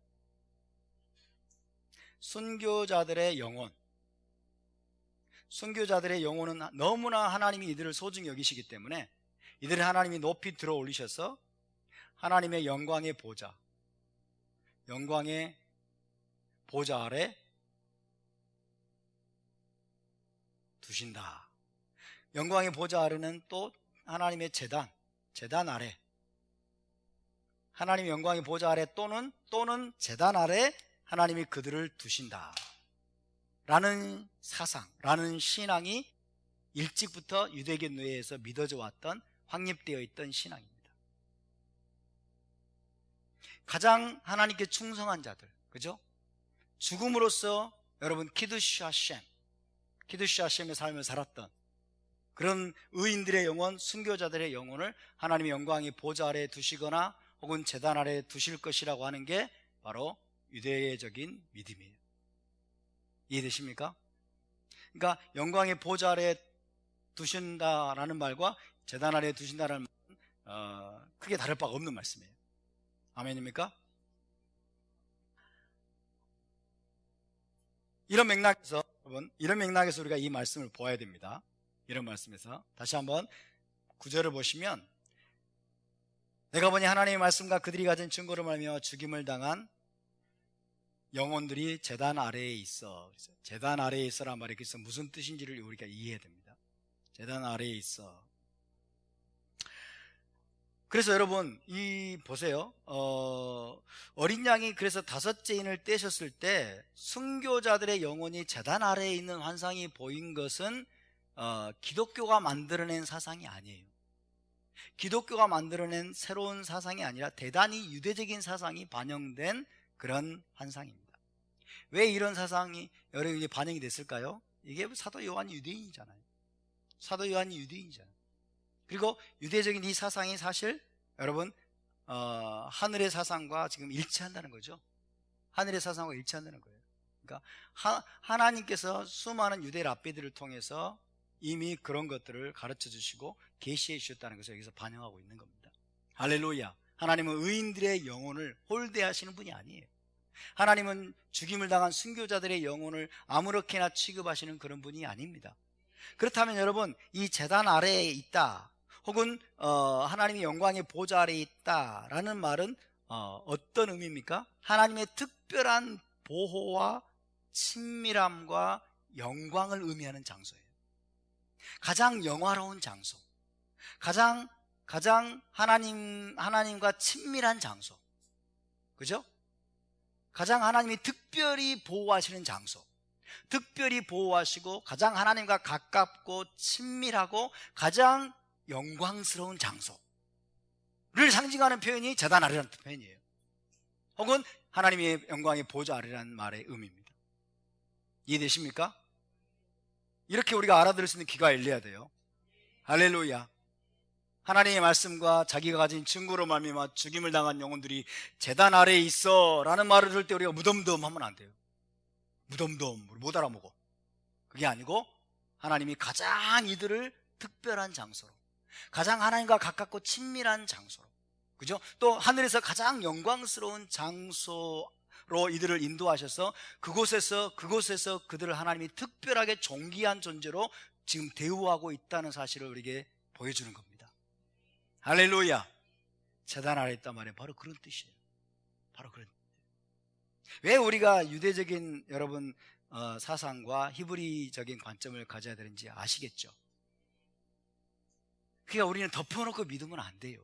영혼. 순교자들의 영혼은 너무나 하나님이 이들을 소중히 여기시기 때문에 이들을 하나님이 높이 들어 올리셔서 하나님의 영광의 보좌 아래 두신다. 영광의 보좌 아래는 또 하나님의 제단 아래, 하나님의 영광의 보좌 아래 또는 제단 아래 하나님이 그들을 두신다 라는 사상, 라는 신앙이 일찍부터 유대교 내에서 믿어져 왔던, 확립되어 있던 신앙입니다. 가장 하나님께 충성한 자들, 그죠? 죽음으로써 여러분 키두시 하셴, 키두시 하셴의 삶을 살았던 그런 의인들의 영혼, 순교자들의 영혼을 하나님의 영광의 보좌 아래에 두시거나 혹은 제단 아래에 두실 것이라고 하는 게 바로 유대적인 믿음이에요. 이해되십니까? 그러니까 영광의 보좌 아래에 두신다라는 말과 제단 아래에 두신다라는 말은 크게 다를 바가 없는 말씀이에요. 아멘입니까? 이런 맥락에서 여러분, 이런 맥락에서 우리가 이 말씀을 보아야 됩니다. 이런 말씀에서 다시 한번 9절을 보시면, 내가 보니 하나님의 말씀과 그들이 가진 증거로 말미암아 죽임을 당한 영혼들이 제단 아래에 있어. 제단 아래에 있어란 말이 그래서 무슨 뜻인지를 우리가 이해해야 됩니다. 제단 아래에 있어. 그래서 여러분, 보세요. 어린 양이 그래서 다섯째 인을 떼셨을 때 순교자들의 영혼이 제단 아래에 있는 환상이 보인 것은 기독교가 만들어낸 사상이 아니에요. 기독교가 만들어낸 새로운 사상이 아니라 대단히 유대적인 사상이 반영된 그런 환상입니다. 왜 이런 사상이 여러분에게 반영이 됐을까요? 이게 사도 요한이 유대인이잖아요. 사도 요한이 유대인이잖아요. 그리고 유대적인 이 사상이 사실 여러분 하늘의 사상과 지금 일치한다는 거죠. 하늘의 사상과 일치한다는 거예요. 그러니까 하나님께서 수많은 유대 랍비들을 통해서 이미 그런 것들을 가르쳐 주시고 계시해 주셨다는 것을 여기서 반영하고 있는 겁니다. 할렐루야. 하나님은 의인들의 영혼을 홀대하시는 분이 아니에요. 하나님은 죽임을 당한 순교자들의 영혼을 아무렇게나 취급하시는 그런 분이 아닙니다. 그렇다면 여러분, 이 제단 아래에 있다 혹은 하나님의 영광의 보좌 아래에 있다라는 말은 어떤 의미입니까? 하나님의 특별한 보호와 친밀함과 영광을 의미하는 장소예요. 가장 영화로운 장소, 가장 하나님과 친밀한 장소, 그죠? 가장 하나님이 특별히 보호하시는 장소, 특별히 보호하시고 가장 하나님과 가깝고 친밀하고 가장 영광스러운 장소를 상징하는 표현이 제단 아래라는 표현이에요. 혹은 하나님의 영광의 보좌 아래라는 말의 의미입니다. 이해되십니까? 이렇게 우리가 알아들을 수 있는 귀가 열려야 돼요. 할렐루야. 하나님의 말씀과 자기가 가진 증거로 말미암아 죽임을 당한 영혼들이 제단 아래에 있어 라는 말을 들을 때 우리가 무덤덤하면 안 돼요. 무덤덤, 우리 못 알아먹어. 그게 아니고 하나님이 가장 이들을 특별한 장소로, 가장 하나님과 가깝고 친밀한 장소로, 그죠? 또 하늘에서 가장 영광스러운 장소로 이들을 인도하셔서 그곳에서 그들을 하나님이 특별하게 존귀한 존재로 지금 대우하고 있다는 사실을 우리에게 보여주는 겁니다. 할렐루야. 제단 아래에 있단 말이에요. 바로 그런 뜻이에요. 바로 그런 뜻이에요. 왜 우리가 유대적인 여러분 사상과 히브리적인 관점을 가져야 되는지 아시겠죠? 그러니까 우리는 덮어놓고 믿으면 안 돼요.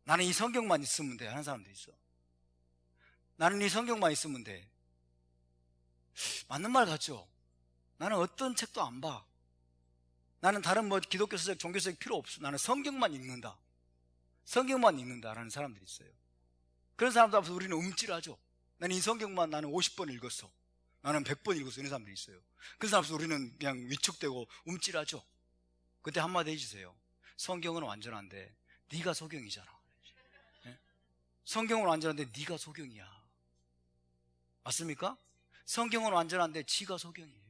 나는 이 성경만 있으면 돼 하는 사람도 있어. 나는 이 성경만 있으면 돼. 맞는 말 같죠? 나는 어떤 책도 안 봐. 나는 다른 기독교 서적, 종교 서적 필요 없어. 나는 성경만 읽는다. 성경만 읽는다라는 사람들이 있어요. 그런 사람들 앞에서 우리는 움찔하죠. 나는 이 성경만 나는 50번 읽었어. 나는 100번 읽었어. 이런 사람들이 있어요. 그런 사람 앞에서 우리는 그냥 위축되고 움찔하죠. 그때 한마디 해주세요. 성경은 완전한데 네가 소경이잖아. 네? 성경은 완전한데 네가 소경이야. 맞습니까? 성경은 완전한데 지가 소경이에요.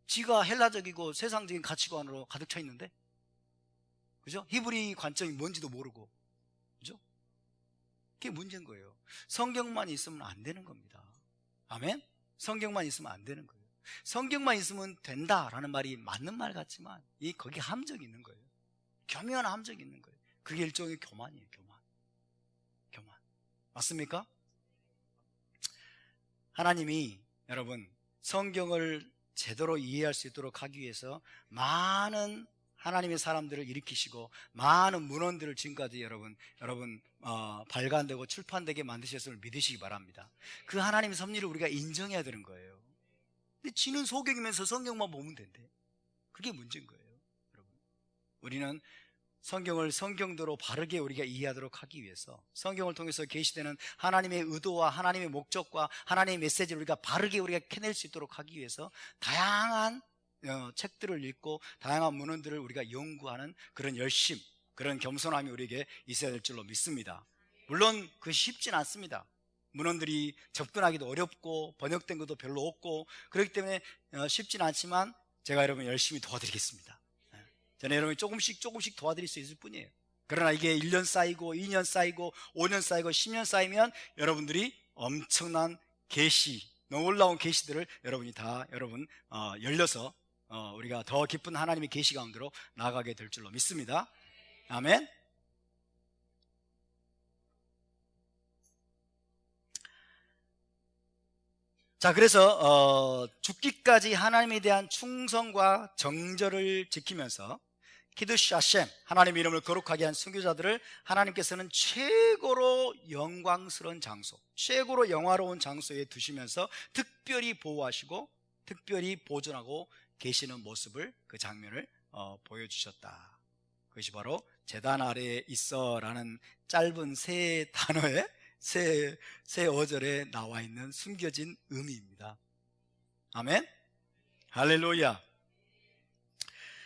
지가 헬라적이고 세상적인 가치관으로 가득 차 있는데, 그죠? 히브리 관점이 뭔지도 모르고, 그죠? 그게 문제인 거예요. 성경만 있으면 안 되는 겁니다. 아멘? 성경만 있으면 안 되는 거예요. 성경만 있으면 된다라는 말이 맞는 말 같지만 거기 함정이 있는 거예요. 교묘한 함정이 있는 거예요. 그게 일종의 교만이에요. 교만. 맞습니까? 하나님이 여러분 성경을 제대로 이해할 수 있도록 하기 위해서 많은 하나님의 사람들을 일으키시고 많은 문헌들을 지금까지 여러분 발간되고 출판되게 만드셨음을 믿으시기 바랍니다. 그 하나님의 섭리를 우리가 인정해야 되는 거예요. 근데 지는 소경이면서 성경만 보면 된대. 그게 문제인 거예요. 여러분, 우리는 성경을 성경대로 바르게 우리가 이해하도록 하기 위해서 성경을 통해서 계시되는 하나님의 의도와 하나님의 목적과 하나님의 메시지를 우리가 바르게 우리가 캐낼 수 있도록 하기 위해서 다양한 책들을 읽고 다양한 문헌들을 우리가 연구하는 그런 열심, 그런 겸손함이 우리에게 있어야 될 줄로 믿습니다. 물론 그것이 쉽진 않습니다. 문헌들이 접근하기도 어렵고 번역된 것도 별로 없고 그렇기 때문에 쉽진 않지만 제가 여러분 열심히 도와드리겠습니다. 저는 여러분이 조금씩 도와드릴 수 있을 뿐이에요. 그러나 이게 1년 쌓이고 2년 쌓이고 5년 쌓이고 10년 쌓이면 여러분들이 엄청난 계시, 놀라운 계시들을 여러분이 다 열려서 우리가 더 깊은 하나님의 계시 가운데로 나아가게 될 줄로 믿습니다. 아멘. 자, 그래서 죽기까지 하나님에 대한 충성과 정절을 지키면서 키두시 하셈, 하나님의 이름을 거룩하게 한 순교자들을 하나님께서는 최고로 영광스러운 장소, 최고로 영화로운 장소에 두시면서 특별히 보호하시고 특별히 보존하고 계시는 모습을, 그 장면을 보여주셨다. 그것이 바로 제단 아래에 있어라는 짧은 세 단어의 세 어절에 나와 있는 숨겨진 의미입니다. 아멘. 할렐루야.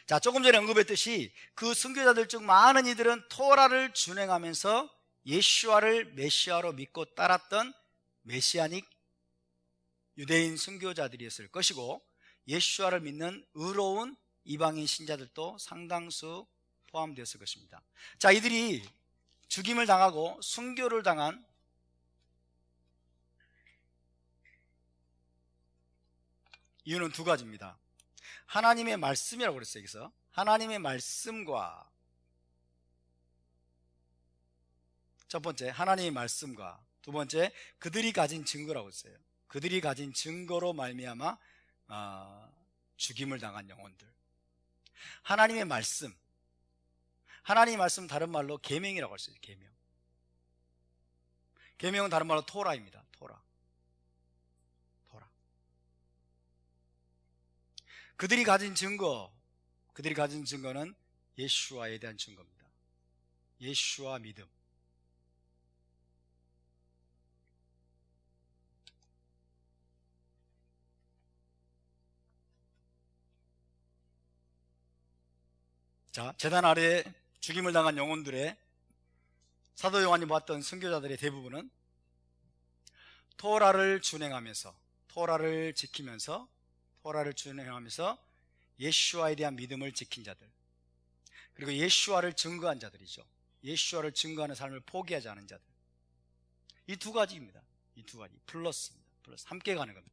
자, 조금 전에 언급했듯이 그 순교자들 중 많은 이들은 토라를 준행하면서 예수와를 메시아로 믿고 따랐던 메시아닉 유대인 순교자들이었을 것이고, 예수와를 믿는 의로운 이방인 신자들도 상당수 포함되었을 것입니다. 자, 이들이 죽임을 당하고 순교를 당한 이유는 두 가지입니다. 하나님의 말씀이라고 그랬어요. 여기서 하나님의 말씀과, 첫 번째 하나님의 말씀과, 두 번째 그들이 가진 증거라고 했어요. 그들이 가진 증거로 말미암아 죽임을 당한 영혼들. 하나님의 말씀, 하나님의 말씀 다른 말로 계명이라고 할 수 있어요. 계명. 계명은 다른 말로 토라입니다. 토라. 그들이 가진 증거는 예수와에 대한 증거입니다. 예수와 믿음. 자, 제단 아래에 죽임을 당한 영혼들의, 사도 요한이 봤던 순교자들의 대부분은 토라를 준행하면서, 토라를 지키면서, 토라를 준행하면서 예수와에 대한 믿음을 지킨 자들, 그리고 예수와를 증거한 자들이죠. 예수와를 증거하는 삶을 포기하지 않은 자들. 이 두 가지입니다. 이 두 가지 플러스입니다. 플러스 함께 가는 겁니다.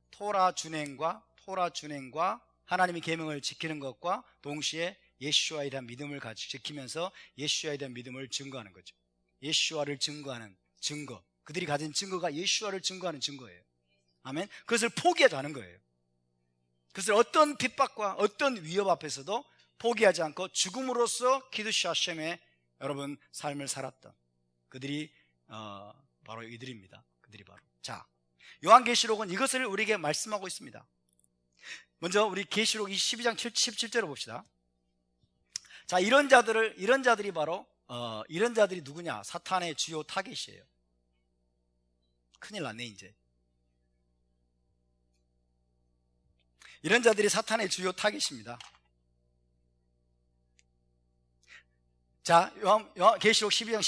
토라 준행과 하나님의 계명을 지키는 것과 동시에 예수와에 대한 믿음을 지키면서 예수와에 대한 믿음을 증거하는 거죠. 예수와를 증거하는 증거, 그들이 가진 증거가 예수와를 증거하는 증거예요. 아멘. 그것을 포기하지 않은 거예요. 그것을 어떤 핍박과 어떤 위협 앞에서도 포기하지 않고 죽음으로써 키두시 하셈의 여러분 삶을 살았던 그들이 바로 이들입니다. 그들이 바로. 자, 요한계시록은 이것을 우리에게 말씀하고 있습니다. 먼저 우리 계시록 12장 17절을 봅시다. 자, 이런 자들이 바로 이런 자들이 누구냐? 사탄의 주요 타겟이에요. 큰일 났네 이제. 이런 자들이 사탄의 주요 타겟입니다. 자, 계시록 12장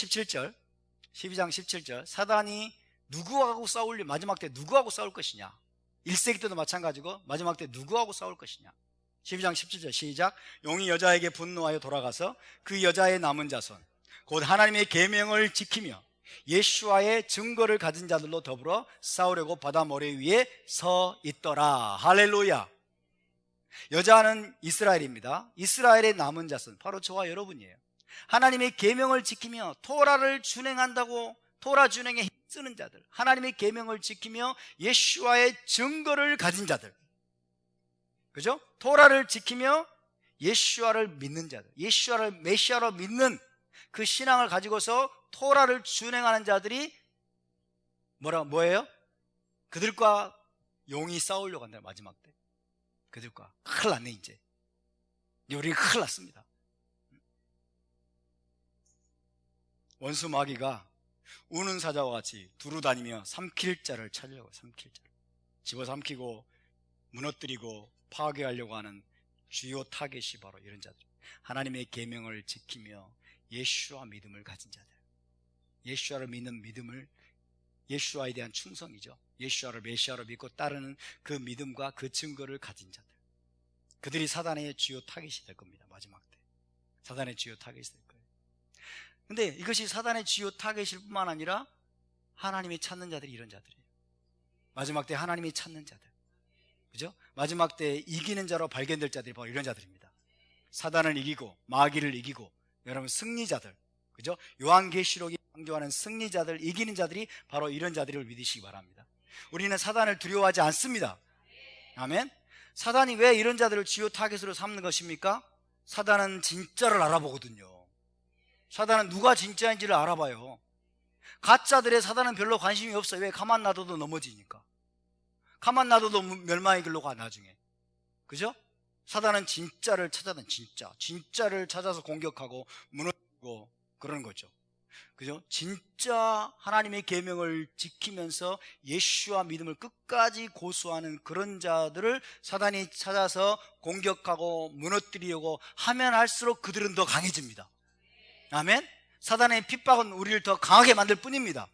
17절. 사단이 마지막 때 누구하고 싸울 것이냐? 1세기 때도 마찬가지고 마지막 때 누구하고 싸울 것이냐? 12장 17절 시작. 용이 여자에게 분노하여 돌아가서 그 여자의 남은 자손 곧 하나님의 계명을 지키며 예수와의 증거를 가진 자들로 더불어 싸우려고 바다 모래 위에 서 있더라. 할렐루야. 여자는 이스라엘입니다. 이스라엘의 남은 자손, 바로 저와 여러분이에요. 하나님의 계명을 지키며 토라를 준행한다고 토라 준행에 힘쓰는 자들, 하나님의 계명을 지키며 예수와의 증거를 가진 자들, 그죠? 토라를 지키며 예수와를 믿는 자들, 예수와를 메시아로 믿는 그 신앙을 가지고서 토라를 준행하는 자들이 뭐예요? 그들과 용이 싸우려고 한다. 마지막 때 그들과. 큰일 났네. 이제 우리가 큰일 났습니다. 원수 마귀가 우는 사자와 같이 두루다니며 삼킬 자를 찾으려고. 삼킬 자를 집어삼키고 무너뜨리고 파괴하려고 하는 주요 타겟이 바로 이런 자들. 하나님의 계명을 지키며 예수와 믿음을 가진 자들, 예수와를 믿는 믿음을, 예수와에 대한 충성이죠. 예수와를 메시아로 믿고 따르는 그 믿음과 그 증거를 가진 자들, 그들이 사단의 주요 타겟이 될 겁니다. 마지막 때 사단의 주요 타겟이 될 거예요. 근데 이것이 사단의 주요 타겟일 뿐만 아니라 하나님이 찾는 자들이 이런 자들이에요. 마지막 때 하나님이 찾는 자들, 그죠? 마지막 때 이기는 자로 발견될 자들이 바로 이런 자들입니다. 사단을 이기고 마귀를 이기고, 여러분 승리자들, 그죠? 요한계시록이 강조하는 승리자들, 이기는 자들이 바로 이런 자들을 믿으시기 바랍니다. 우리는 사단을 두려워하지 않습니다. 아멘. 사단이 왜 이런 자들을 주요 타겟으로 삼는 것입니까? 사단은 진짜를 알아보거든요. 사단은 누가 진짜인지를 알아봐요. 가짜들의 사단은 별로 관심이 없어요. 왜? 가만 놔둬도 넘어지니까. 가만 놔둬도 멸망의 길로 가 나중에. 그죠? 사단은 진짜를 찾아낸, 진짜를 찾아서 공격하고 무너뜨리고 그러는 거죠. 그죠? 진짜 하나님의 계명을 지키면서 예수와 믿음을 끝까지 고수하는 그런 자들을 사단이 찾아서 공격하고 무너뜨리려고 하면 할수록 그들은 더 강해집니다. 아멘. 사단의 핍박은 우리를 더 강하게 만들 뿐입니다.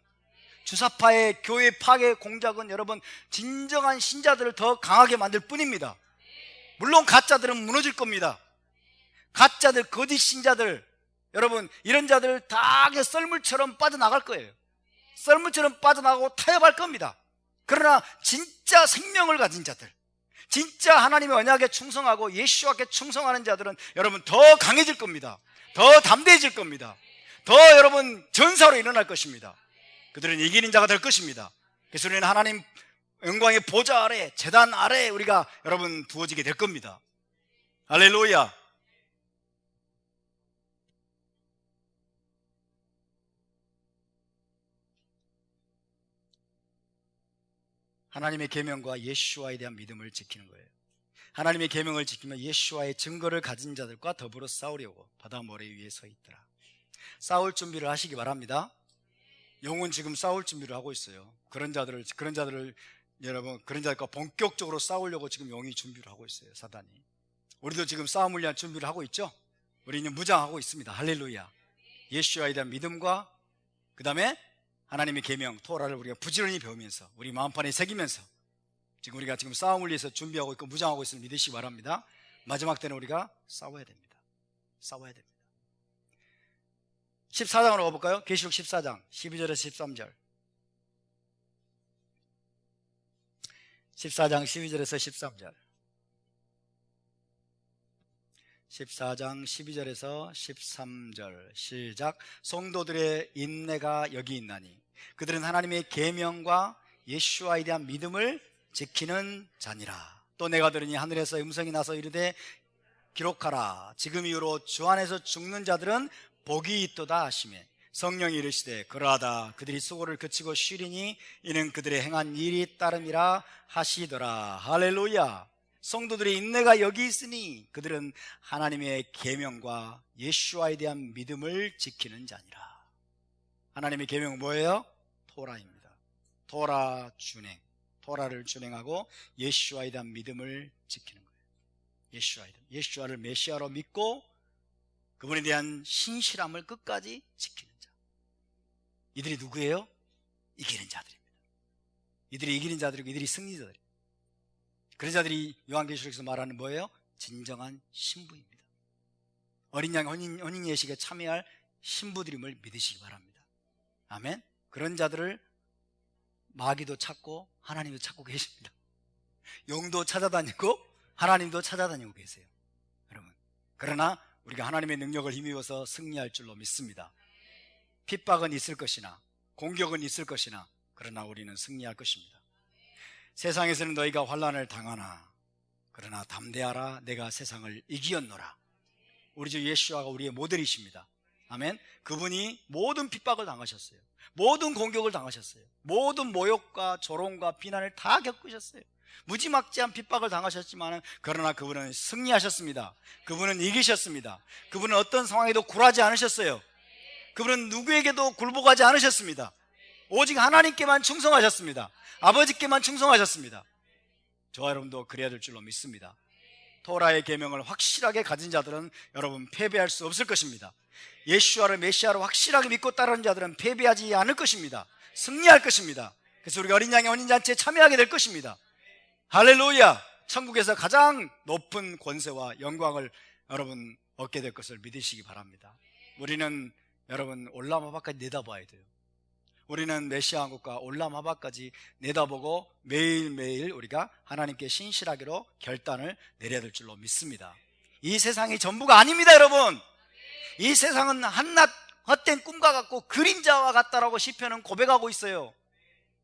주사파의 교회 파괴 공작은 여러분 진정한 신자들을 더 강하게 만들 뿐입니다. 물론 가짜들은 무너질 겁니다. 가짜들, 거짓 신자들, 여러분 이런 자들 다 썰물처럼 빠져나갈 거예요. 썰물처럼 빠져나가고 타협할 겁니다. 그러나 진짜 생명을 가진 자들, 진짜 하나님의 언약에 충성하고 예수와께 충성하는 자들은 여러분 더 강해질 겁니다. 더 담대해질 겁니다. 더 여러분 전사로 일어날 것입니다. 그들은 이기는 자가 될 것입니다. 그래서 우리는 하나님 영광의 보좌 아래, 제단 아래 우리가 여러분 두어지게 될 겁니다. 할렐루야. 하나님의 계명과 예수와에 대한 믿음을 지키는 거예요. 하나님의 계명을 지키며 예수와의 증거를 가진 자들과 더불어 싸우려고 바다 모래 위에 서 있더라. 싸울 준비를 하시기 바랍니다. 영은 지금 싸울 준비를 하고 있어요. 그런 자들을 여러분, 그런 자들과 본격적으로 싸우려고 지금 영이 준비를 하고 있어요. 사단이. 우리도 지금 싸움을 위한 준비를 하고 있죠. 우리는 무장하고 있습니다. 할렐루야. 예수와에 대한 믿음과 그 다음에 하나님의 계명 토라를 우리가 부지런히 배우면서 우리 마음판에 새기면서 지금 우리가 지금 싸움을 위해서 준비하고 있고 무장하고 있음을 믿으시기 바랍니다. 마지막 때는 우리가 싸워야 됩니다. 싸워야 됩니다. 14장으로 가볼까요? 계시록 14장 12절에서 13절. 14장 12절에서 13절. 14장 12절에서 13절 시작. 성도들의 인내가 여기 있나니 그들은 하나님의 계명과 예수와에 대한 믿음을 지키는 자니라. 또 내가 들으니 하늘에서 음성이 나서 이르되 기록하라. 지금 이후로 주 안에서 죽는 자들은 복이 있도다 하시매 성령이 이르시되 그러하다. 그들이 수고를 그치고 쉬리니 이는 그들의 행한 일이 따름이라 하시더라. 할렐루야. 성도들의 인내가 여기 있으니 그들은 하나님의 계명과 예수와에 대한 믿음을 지키는 자니라. 하나님의 계명은 뭐예요? 토라입니다. 토라 준행, 토라를 준행하고 예수와에 대한 믿음을 지키는 거예요. 예수와를 메시아로 믿고 그분에 대한 신실함을 끝까지 지키는 자. 이들이 누구예요? 이기는 자들입니다. 이들이 이기는 자들이고 이들이 승리자들입니다. 그런 자들이 요한계시록에서 말하는 뭐예요? 진정한 신부입니다. 어린 양 혼인 예식에 참여할 신부들임을 믿으시기 바랍니다. 아멘. 그런 자들을 마귀도 찾고 하나님도 찾고 계십니다. 영도 찾아다니고 하나님도 찾아다니고 계세요. 여러분, 그러나 우리가 하나님의 능력을 힘입어서 승리할 줄로 믿습니다. 핍박은 있을 것이나 공격은 있을 것이나 그러나 우리는 승리할 것입니다. 세상에서는 너희가 환난을 당하나 그러나 담대하라, 내가 세상을 이기었노라. 우리 주 예수와가 우리의 모델이십니다. 아멘. 그분이 모든 핍박을 당하셨어요. 모든 공격을 당하셨어요. 모든 모욕과 조롱과 비난을 다 겪으셨어요. 무지막지한 핍박을 당하셨지만 그러나 그분은 승리하셨습니다. 그분은 이기셨습니다. 그분은 어떤 상황에도 굴하지 않으셨어요. 그분은 누구에게도 굴복하지 않으셨습니다. 오직 하나님께만 충성하셨습니다. 아버지께만 충성하셨습니다. 저와 여러분도 그래야 될 줄로 믿습니다. 토라의 계명을 확실하게 가진 자들은 여러분 패배할 수 없을 것입니다. 예수와를 메시아로 확실하게 믿고 따르는 자들은 패배하지 않을 것입니다. 승리할 것입니다. 그래서 우리가 어린 양의 혼인잔치에 참여하게 될 것입니다. 할렐루야! 천국에서 가장 높은 권세와 영광을 여러분 얻게 될 것을 믿으시기 바랍니다. 우리는 여러분 올람하바까지 내다봐야 돼요. 우리는 메시아 왕국과 올람하바까지 내다보고 매일매일 우리가 하나님께 신실하기로 결단을 내려야 될 줄로 믿습니다. 이 세상이 전부가 아닙니다, 여러분. 이 세상은 한낱 헛된 꿈과 같고 그림자와 같다라고 시편은 고백하고 있어요.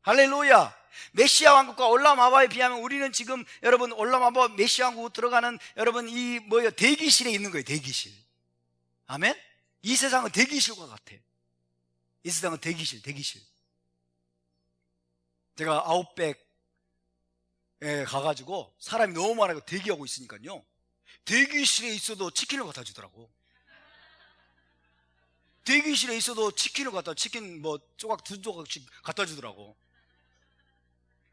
할렐루야. 메시아 왕국과 올람하바에 비하면 우리는 지금 여러분 올람하바 메시아 왕국 들어가는 여러분 이 뭐예요? 대기실에 있는 거예요. 대기실. 아멘. 이 세상은 대기실과 같아. 이 세상은 대기실. 제가 아웃백에 가가지고 사람이 너무 많아서 대기하고 있으니까요, 대기실에 있어도 치킨을 갖다 주더라고. 대기실에 있어도 치킨을 치킨 뭐 조각 두 조각씩 갖다 주더라고.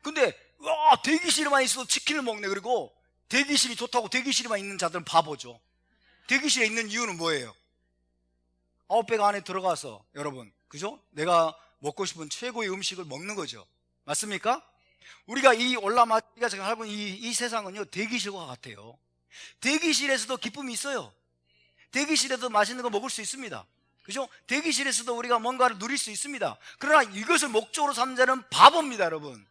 근데 와, 대기실에만 있어도 치킨을 먹네. 그리고 대기실이 좋다고 대기실에만 있는 자들은 바보죠. 대기실에 있는 이유는 뭐예요? 아웃백 안에 들어가서 여러분, 그죠? 내가 먹고 싶은 최고의 음식을 먹는 거죠. 맞습니까? 우리가 이 올라마가 제가 살고 있는 이 세상은요, 대기실과 같아요. 대기실에서도 기쁨이 있어요. 대기실에도 맛있는 거 먹을 수 있습니다. 그죠? 대기실에서도 우리가 뭔가를 누릴 수 있습니다. 그러나 이것을 목적으로 삼는 자는 바보입니다, 여러분.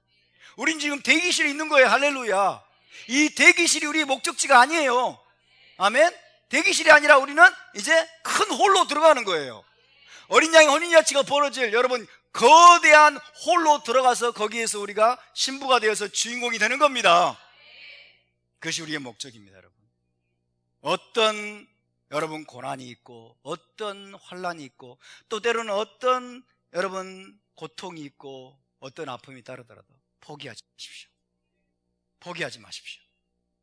우린 지금 대기실에 있는 거예요. 할렐루야. 이 대기실이 우리의 목적지가 아니에요. 아멘? 대기실이 아니라 우리는 이제 큰 홀로 들어가는 거예요. 어린 양의 혼인잔치가 벌어질 여러분 거대한 홀로 들어가서 거기에서 우리가 신부가 되어서 주인공이 되는 겁니다. 그것이 우리의 목적입니다, 여러분. 어떤 여러분 고난이 있고 어떤 환난이 있고 또 때로는 어떤 여러분 고통이 있고 어떤 아픔이 따르더라도 포기하지 마십시오. 포기하지 마십시오.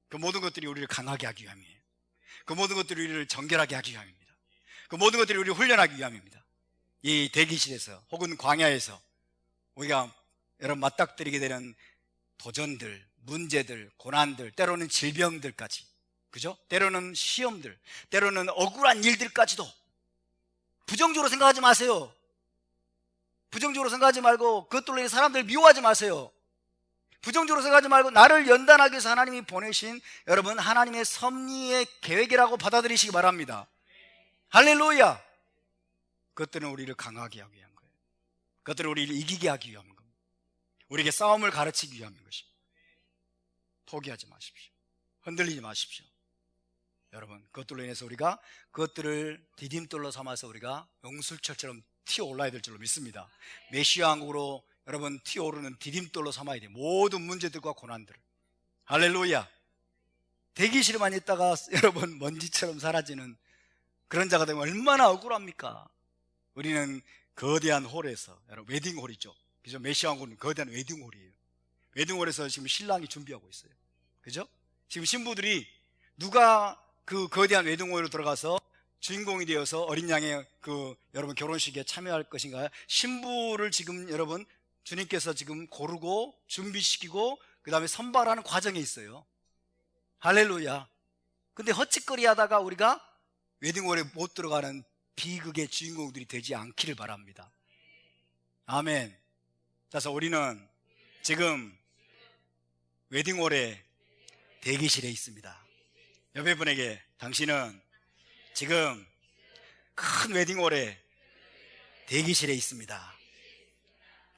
그 모든 것들이 우리를 강하게 하기 위함이에요. 그 모든 것들이 우리를 정결하게 하기 위함입니다. 그 모든 것들이 우리를 훈련하기 위함입니다. 이 대기실에서 혹은 광야에서 우리가 여러분 맞닥뜨리게 되는 도전들, 문제들, 고난들, 때로는 질병들까지, 그죠? 때로는 시험들, 때로는 억울한 일들까지도 부정적으로 생각하지 마세요. 부정적으로 생각하지 말고 그것들로 인해 사람들 미워하지 마세요. 부정적으로 생각하지 말고 나를 연단하기 위해서 하나님이 보내신 여러분 하나님의 섭리의 계획이라고 받아들이시기 바랍니다. 할렐루야. 그것들은 우리를 강하게 하기 위한 거예요. 그것들은 우리를 이기게 하기 위한 겁니다. 우리에게 싸움을 가르치기 위한 것입니다. 포기하지 마십시오. 흔들리지 마십시오. 여러분, 그것들로 인해서 우리가 그것들을 디딤돌로 삼아서 우리가 용술철처럼 튀어올라야 될 줄로 믿습니다. 메시아 왕국으로 여러분 튀어오르는 디딤돌로 삼아야 돼요. 모든 문제들과 고난들을. 할렐루야. 대기실에만 있다가 여러분 먼지처럼 사라지는 그런 자가 되면 얼마나 억울합니까? 우리는 거대한 홀에서, 여러분 웨딩홀이죠. 그죠? 메시아 왕국은 거대한 웨딩홀이에요. 웨딩홀에서 지금 신랑이 준비하고 있어요. 그죠? 지금 신부들이 누가 그 거대한 웨딩홀로 들어가서 주인공이 되어서 어린 양의 그 여러분 결혼식에 참여할 것인가? 신부를 지금 여러분 주님께서 지금 고르고 준비시키고 그 다음에 선발하는 과정에 있어요. 할렐루야. 근데 헛짓거리 하다가 우리가 웨딩홀에 못 들어가는 비극의 주인공들이 되지 않기를 바랍니다. 아멘. 그래서 우리는 지금 웨딩홀에 대기실에 있습니다. 옆에 분에게 당신은 지금 큰 웨딩홀에 대기실에 있습니다.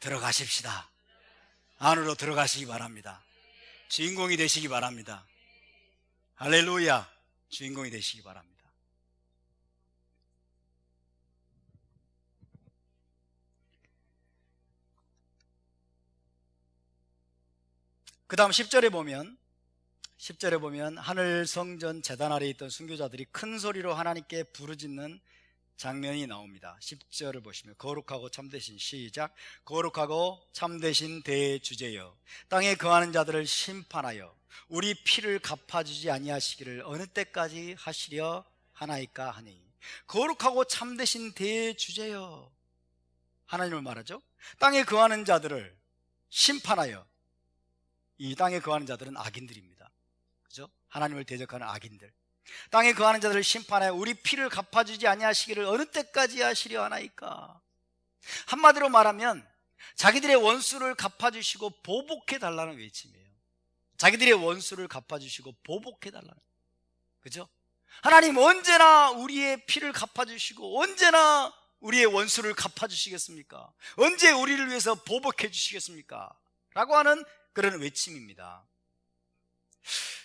들어가십시다. 안으로 들어가시기 바랍니다. 주인공이 되시기 바랍니다. 할렐루야. 주인공이 되시기 바랍니다. 그 다음 10절에 보면 10절에 보면 하늘 성전 제단 아래에 있던 순교자들이 큰 소리로 하나님께 부르짖는 장면이 나옵니다. 10절을 보시면 거룩하고 참되신, 시작, 거룩하고 참되신 대주제여, 땅에 거하는 자들을 심판하여 우리 피를 갚아주지 아니하시기를 어느 때까지 하시려 하나이까 하니. 거룩하고 참되신 대주제여, 하나님을 말하죠. 땅에 거하는 자들을 심판하여. 이 땅에 거하는 자들은 악인들입니다. 그죠? 하나님을 대적하는 악인들. 땅에 거하는 자들을 심판하여 우리 피를 갚아주지 아니하시기를 어느 때까지 하시려 하나이까. 한마디로 말하면 자기들의 원수를 갚아주시고 보복해 달라는 외침이에요. 자기들의 원수를 갚아주시고 보복해 달라는, 그죠? 하나님 언제나 우리의 피를 갚아주시고 언제나 우리의 원수를 갚아주시겠습니까? 언제 우리를 위해서 보복해 주시겠습니까? 라고 하는 그런 외침입니다.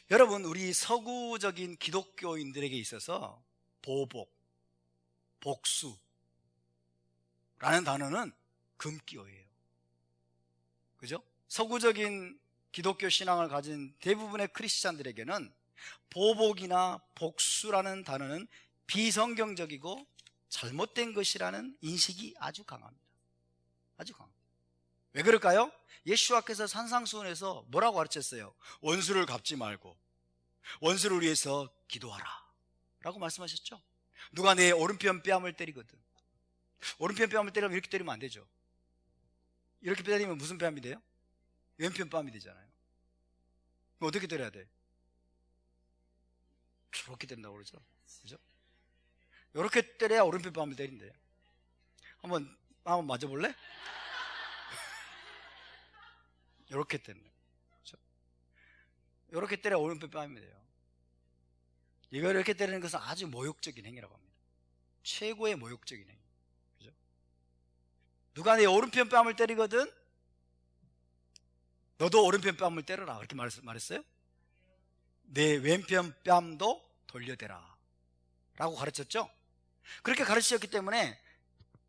여러분, 우리 서구적인 기독교인들에게 있어서 보복, 복수라는 단어는 금기어예요. 그죠? 서구적인 기독교 신앙을 가진 대부분의 크리스찬들에게는 보복이나 복수라는 단어는 비성경적이고 잘못된 것이라는 인식이 아주 강합니다. 아주 강합니다. 왜 그럴까요? 예수와께서 산상수훈에서 뭐라고 가르쳤어요? 원수를 갚지 말고 원수를 위해서 기도하라 라고 말씀하셨죠. 누가 내 오른편 뺨을 때리거든, 오른편 뺨을 때리면 이렇게 때리면 안 되죠. 이렇게 때리면 무슨 뺨이 돼요? 왼편 뺨이 되잖아요. 그럼 어떻게 때려야 돼? 저렇게 때린다고 그러죠. 그죠? 이렇게 때려야 오른편 뺨을 때린대요. 한번 맞아볼래? 이렇게 때리는 거죠. 그렇죠? 이렇게 때려 오른편 뺨이 돼요. 이걸 이렇게 때리는 것은 아주 모욕적인 행위라고 합니다. 최고의 모욕적인 행위. 그죠? 누가 내 오른편 뺨을 때리거든 너도 오른편 뺨을 때려라, 그렇게 말했어요? 내 왼편 뺨도 돌려대라 라고 가르쳤죠. 그렇게 가르치셨기 때문에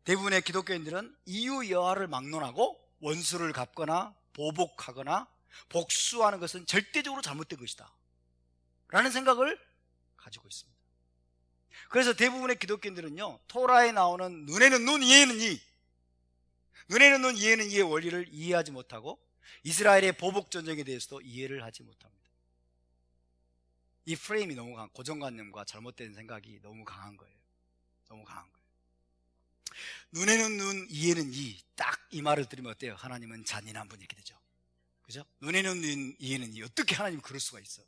대부분의 기독교인들은 이유 여하를 막론하고 원수를 갚거나 보복하거나 복수하는 것은 절대적으로 잘못된 것이다 라는 생각을 가지고 있습니다. 그래서 대부분의 기독교인들은요, 토라에 나오는 눈에는 눈, 이에는 이, 눈에는 눈, 이에는 이의 원리를 이해하지 못하고 이스라엘의 보복 전쟁에 대해서도 이해를 하지 못합니다. 이 프레임이 너무 강한, 고정관념과 잘못된 생각이 너무 강한 거예요. 너무 강한 거예요. 눈에는 눈, 이에는 이, 딱 이 말을 들으면 어때요? 하나님은 잔인한 분이 이렇게 되죠. 그죠? 눈에는 눈, 이에는 이. 어떻게 하나님 그럴 수가 있어?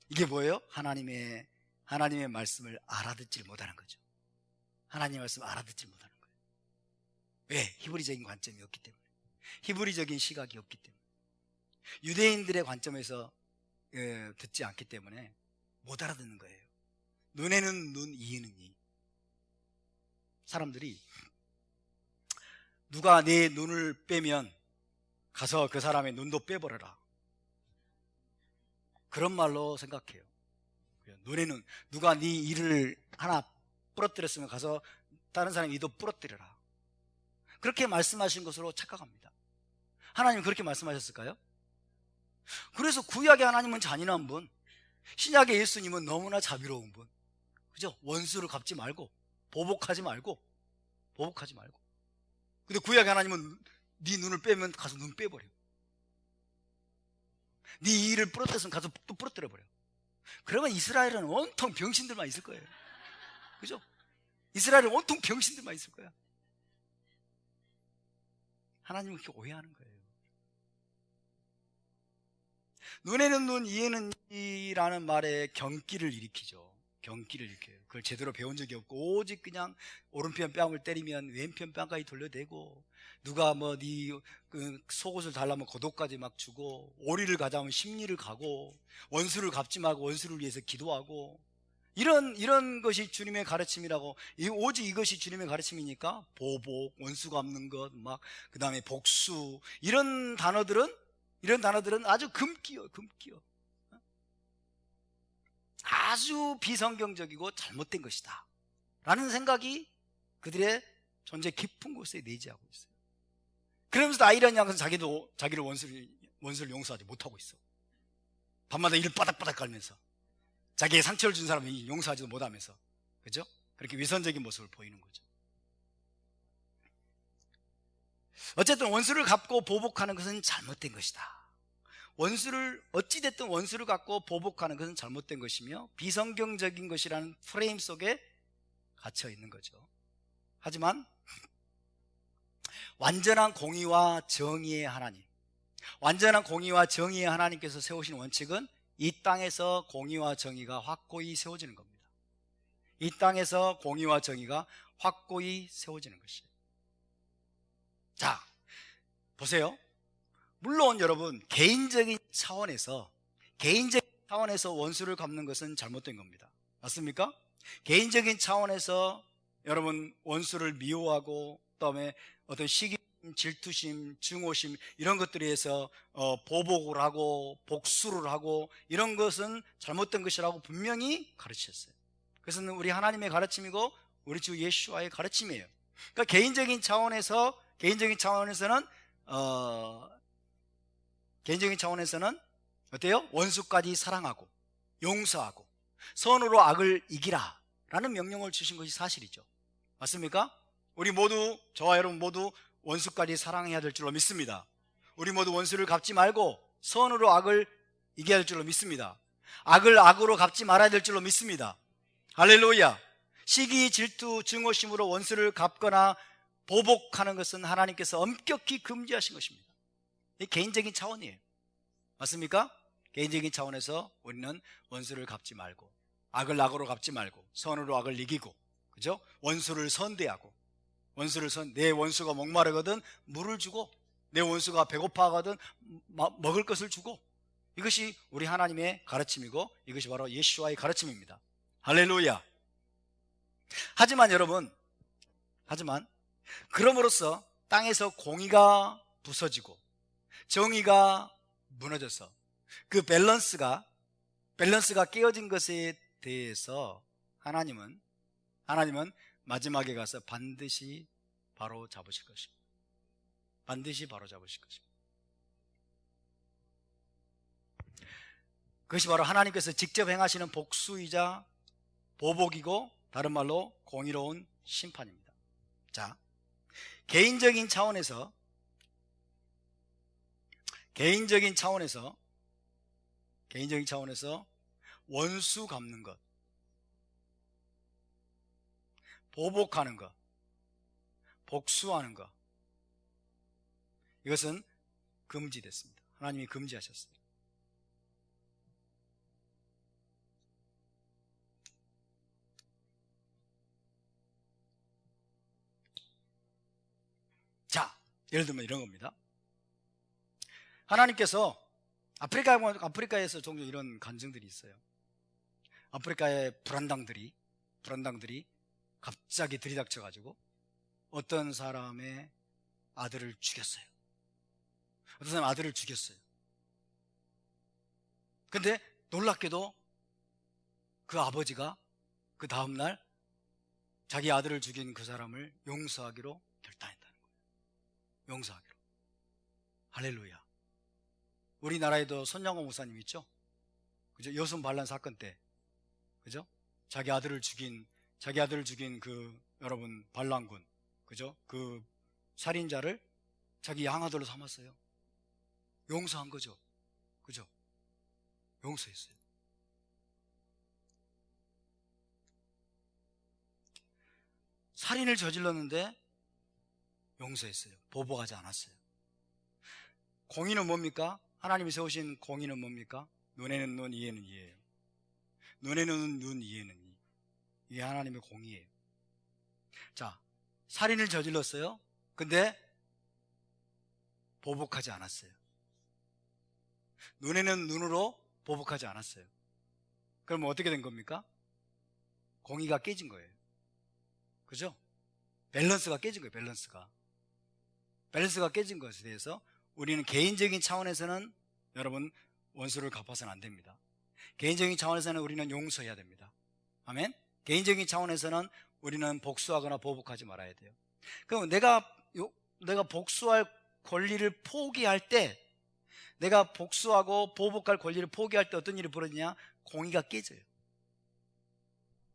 이게 뭐예요? 하나님의 말씀을 알아듣질 못하는 거죠. 하나님의 말씀을 알아듣질 못하는 거예요. 왜? 히브리적인 관점이 없기 때문에, 히브리적인 시각이 없기 때문에, 유대인들의 관점에서 듣지 않기 때문에 못 알아듣는 거예요. 눈에는 눈, 이에는 이. 사람들이 누가 내 눈을 빼면 가서 그 사람의 눈도 빼버려라, 그런 말로 생각해요. 눈에는 누가 네 이를 하나 부러뜨렸으면 가서 다른 사람의 이도 부러뜨려라, 그렇게 말씀하신 것으로 착각합니다. 하나님 그렇게 말씀하셨을까요? 그래서 구약의 하나님은 잔인한 분, 신약의 예수님은 너무나 자비로운 분, 그죠? 원수를 갚지 말고 보복하지 말고. 근데 구약의 하나님은 네 눈을 빼면 가서 눈 빼버려, 네 이를 부러뜨렸으면 가서 또 부러뜨려버려. 그러면 이스라엘은 온통 병신들만 있을 거예요. 그죠? 이스라엘은 온통 병신들만 있을 거야. 하나님은 그렇게 오해하는 거예요. 눈에는 눈, 이에는 이라는 말에 경기를 일으키죠. 경기를 일으켜요. 그걸 제대로 배운 적이 없고 오직 그냥 오른편 뺨을 때리면 왼편 뺨까지 돌려대고, 누가 뭐 네 그 속옷을 달라면 겉옷까지 막 주고, 오리를 가자면 십리를 가고, 원수를 갚지 말고 원수를 위해서 기도하고, 이런 것이 주님의 가르침이라고. 오직 이것이 주님의 가르침이니까 보복, 원수 갚는 것, 막 그 다음에 복수, 이런 단어들은 아주 금기어. 아주 비성경적이고 잘못된 것이다 라는 생각이 그들의 존재 깊은 곳에 내재하고 있어요. 그러면서 아이러니한 것은 자기를 원수를 용서하지 못하고 있어. 밤마다 이를 바닥바닥 깔면서 자기의 상처를 준 사람이 용서하지도 못하면서, 그죠? 그렇게 위선적인 모습을 보이는 거죠. 어쨌든 원수를 갚고 보복하는 것은 잘못된 것이다. 어찌됐든 원수를 갚고 보복하는 것은 잘못된 것이며 비성경적인 것이라는 프레임 속에 갇혀 있는 거죠. 하지만 완전한 공의와 정의의 하나님, 완전한 공의와 정의의 하나님께서 세우신 원칙은 이 땅에서 공의와 정의가 확고히 세워지는 겁니다. 이 땅에서 공의와 정의가 확고히 세워지는 것이에요. 자, 보세요. 물론 여러분, 개인적인 차원에서 원수를 갚는 것은 잘못된 겁니다. 맞습니까? 개인적인 차원에서 여러분 원수를 미워하고 그다음에 어떤 시기심, 질투심, 증오심 이런 것들에 의해서 보복을 하고 복수를 하고 이런 것은 잘못된 것이라고 분명히 가르쳤어요. 그것은 우리 하나님의 가르침이고 우리 주 예수와의 가르침이에요. 그러니까 개인적인 차원에서는 어때요? 원수까지 사랑하고 용서하고 선으로 악을 이기라 라는 명령을 주신 것이 사실이죠. 맞습니까? 우리 모두, 저와 여러분 모두 원수까지 사랑해야 될 줄로 믿습니다. 우리 모두 원수를 갚지 말고 선으로 악을 이겨야 될 줄로 믿습니다. 악을 악으로 갚지 말아야 될 줄로 믿습니다. 할렐루야. 시기, 질투, 증오심으로 원수를 갚거나 보복하는 것은 하나님께서 엄격히 금지하신 것입니다. 이 개인적인 차원이에요. 맞습니까? 개인적인 차원에서 우리는 원수를 갚지 말고 악을 악으로 갚지 말고 선으로 악을 이기고, 그죠? 원수를 선대하고 내 원수가 목마르거든 물을 주고 내 원수가 배고파하거든 먹을 것을 주고, 이것이 우리 하나님의 가르침이고 이것이 바로 예수와의 가르침입니다. 할렐루야. 하지만 여러분, 그럼으로써 땅에서 공의가 부서지고 정의가 무너져서 그 밸런스가 깨어진 것에 대해서 하나님은 마지막에 가서 반드시 바로 잡으실 것입니다. 반드시 바로 잡으실 것입니다. 그것이 바로 하나님께서 직접 행하시는 복수이자 보복이고 다른 말로 공의로운 심판입니다. 자, 개인적인 차원에서 원수 갚는 것, 보복하는 것, 복수하는 것, 이것은 금지됐습니다. 하나님이 금지하셨어요. 자, 예를 들면 이런 겁니다. 하나님께서 아프리카에서 종종 이런 간증들이 있어요. 아프리카의 불안당들이 갑자기 들이닥쳐가지고 어떤 사람의 아들을 죽였어요. 근데 놀랍게도 그 아버지가 그 다음날 자기 아들을 죽인 그 사람을 용서하기로 결단했다는 거예요. 용서하기로. 할렐루야. 우리나라에도 손양호 목사님 있죠? 그죠? 여순 반란 사건 때, 그죠? 자기 아들을 죽인 그 여러분 반란군, 그죠? 그 살인자를 자기 양아들로 삼았어요. 용서한 거죠. 그죠? 용서했어요. 살인을 저질렀는데 용서했어요. 보복하지 않았어요. 공의는 뭡니까? 하나님이 세우신 공의는 뭡니까? 눈에는 눈, 이에는 이예요. 눈에는 눈, 이에는 이. 이게 하나님의 공의예요. 자, 살인을 저질렀어요. 근데 보복하지 않았어요. 눈에는 눈으로 보복하지 않았어요. 그럼 어떻게 된 겁니까? 공의가 깨진 거예요. 그죠? 밸런스가 깨진 거예요. 밸런스가 깨진 것에 대해서 우리는 개인적인 차원에서는 여러분 원수를 갚아서는 안 됩니다. 개인적인 차원에서는 우리는 용서해야 됩니다. 아멘? 개인적인 차원에서는 우리는 복수하거나 보복하지 말아야 돼요. 그럼 내가 복수할 권리를 포기할 때 내가 복수하고 보복할 권리를 포기할 때 어떤 일이 벌어지냐? 공의가 깨져요.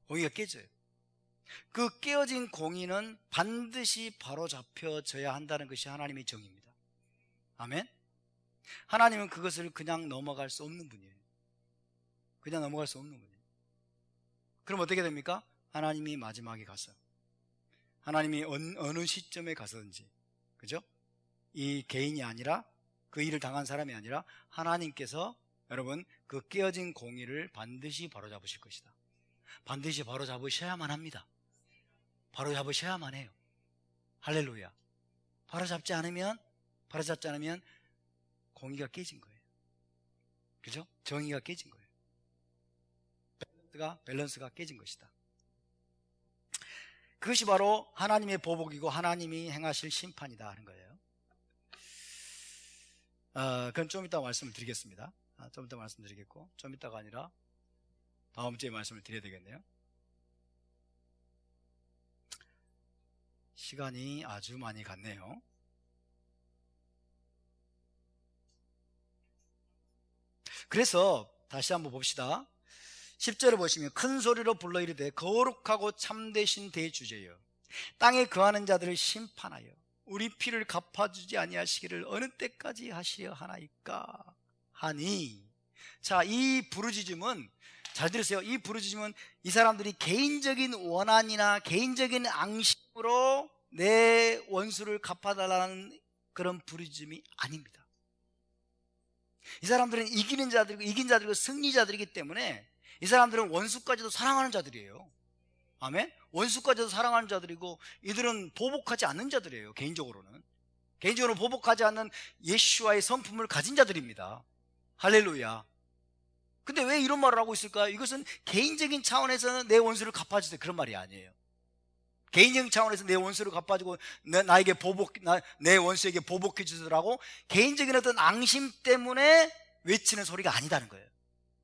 공의가 깨져요. 그 깨어진 공의는 반드시 바로잡혀져야 한다는 것이 하나님의 정의입니다. 아멘. 하나님은 그것을 그냥 넘어갈 수 없는 분이에요. 그냥 넘어갈 수 없는 분이에요. 그럼 어떻게 됩니까? 하나님이 마지막에 가서, 하나님이 어느 시점에 가서든지, 그죠? 이 개인이 아니라, 그 일을 당한 사람이 아니라 하나님께서 여러분 그 깨어진 공의를 반드시 바로잡으실 것이다. 반드시 바로잡으셔야만 합니다. 바로잡으셔야만 해요. 할렐루야. 바로잡지 않으면 공의가 깨진 거예요. 그죠? 정의가 깨진 거예요. 밸런스가 깨진 것이다. 그것이 바로 하나님의 보복이고 하나님이 행하실 심판이다 하는 거예요. 그건 좀 이따 말씀을 드리겠습니다. 좀 이따 말씀드리겠고, 좀 이따가 아니라 다음 주에 말씀을 드려야 되겠네요. 시간이 아주 많이 갔네요. 그래서 다시 한번 봅시다. 10절을 보시면 큰 소리로 불러 이르되 거룩하고 참되신 대주제여, 땅에 거하는 자들을 심판하여 우리 피를 갚아주지 아니하시기를 어느 때까지 하시려 하나이까 하니. 자, 이 부르짖음은, 잘 들으세요. 이 부르짖음은 이 사람들이 개인적인 원한이나 개인적인 앙심으로 내 원수를 갚아달라는 그런 부르짖음이 아닙니다. 이 사람들은 이긴 자들이고 승리자들이기 때문에 이 사람들은 원수까지도 사랑하는 자들이에요. 아멘? 원수까지도 사랑하는 자들이고, 이들은 보복하지 않는 자들이에요. 개인적으로는 보복하지 않는 예수와의 성품을 가진 자들입니다. 할렐루야. 근데 왜 이런 말을 하고 있을까요? 이것은 개인적인 차원에서는 내 원수를 갚아주세, 그런 말이 아니에요. 개인적인 차원에서 내 원수를 갚아주고 내 원수에게 보복해 주더라고 개인적인 어떤 앙심 때문에 외치는 소리가 아니다는 거예요.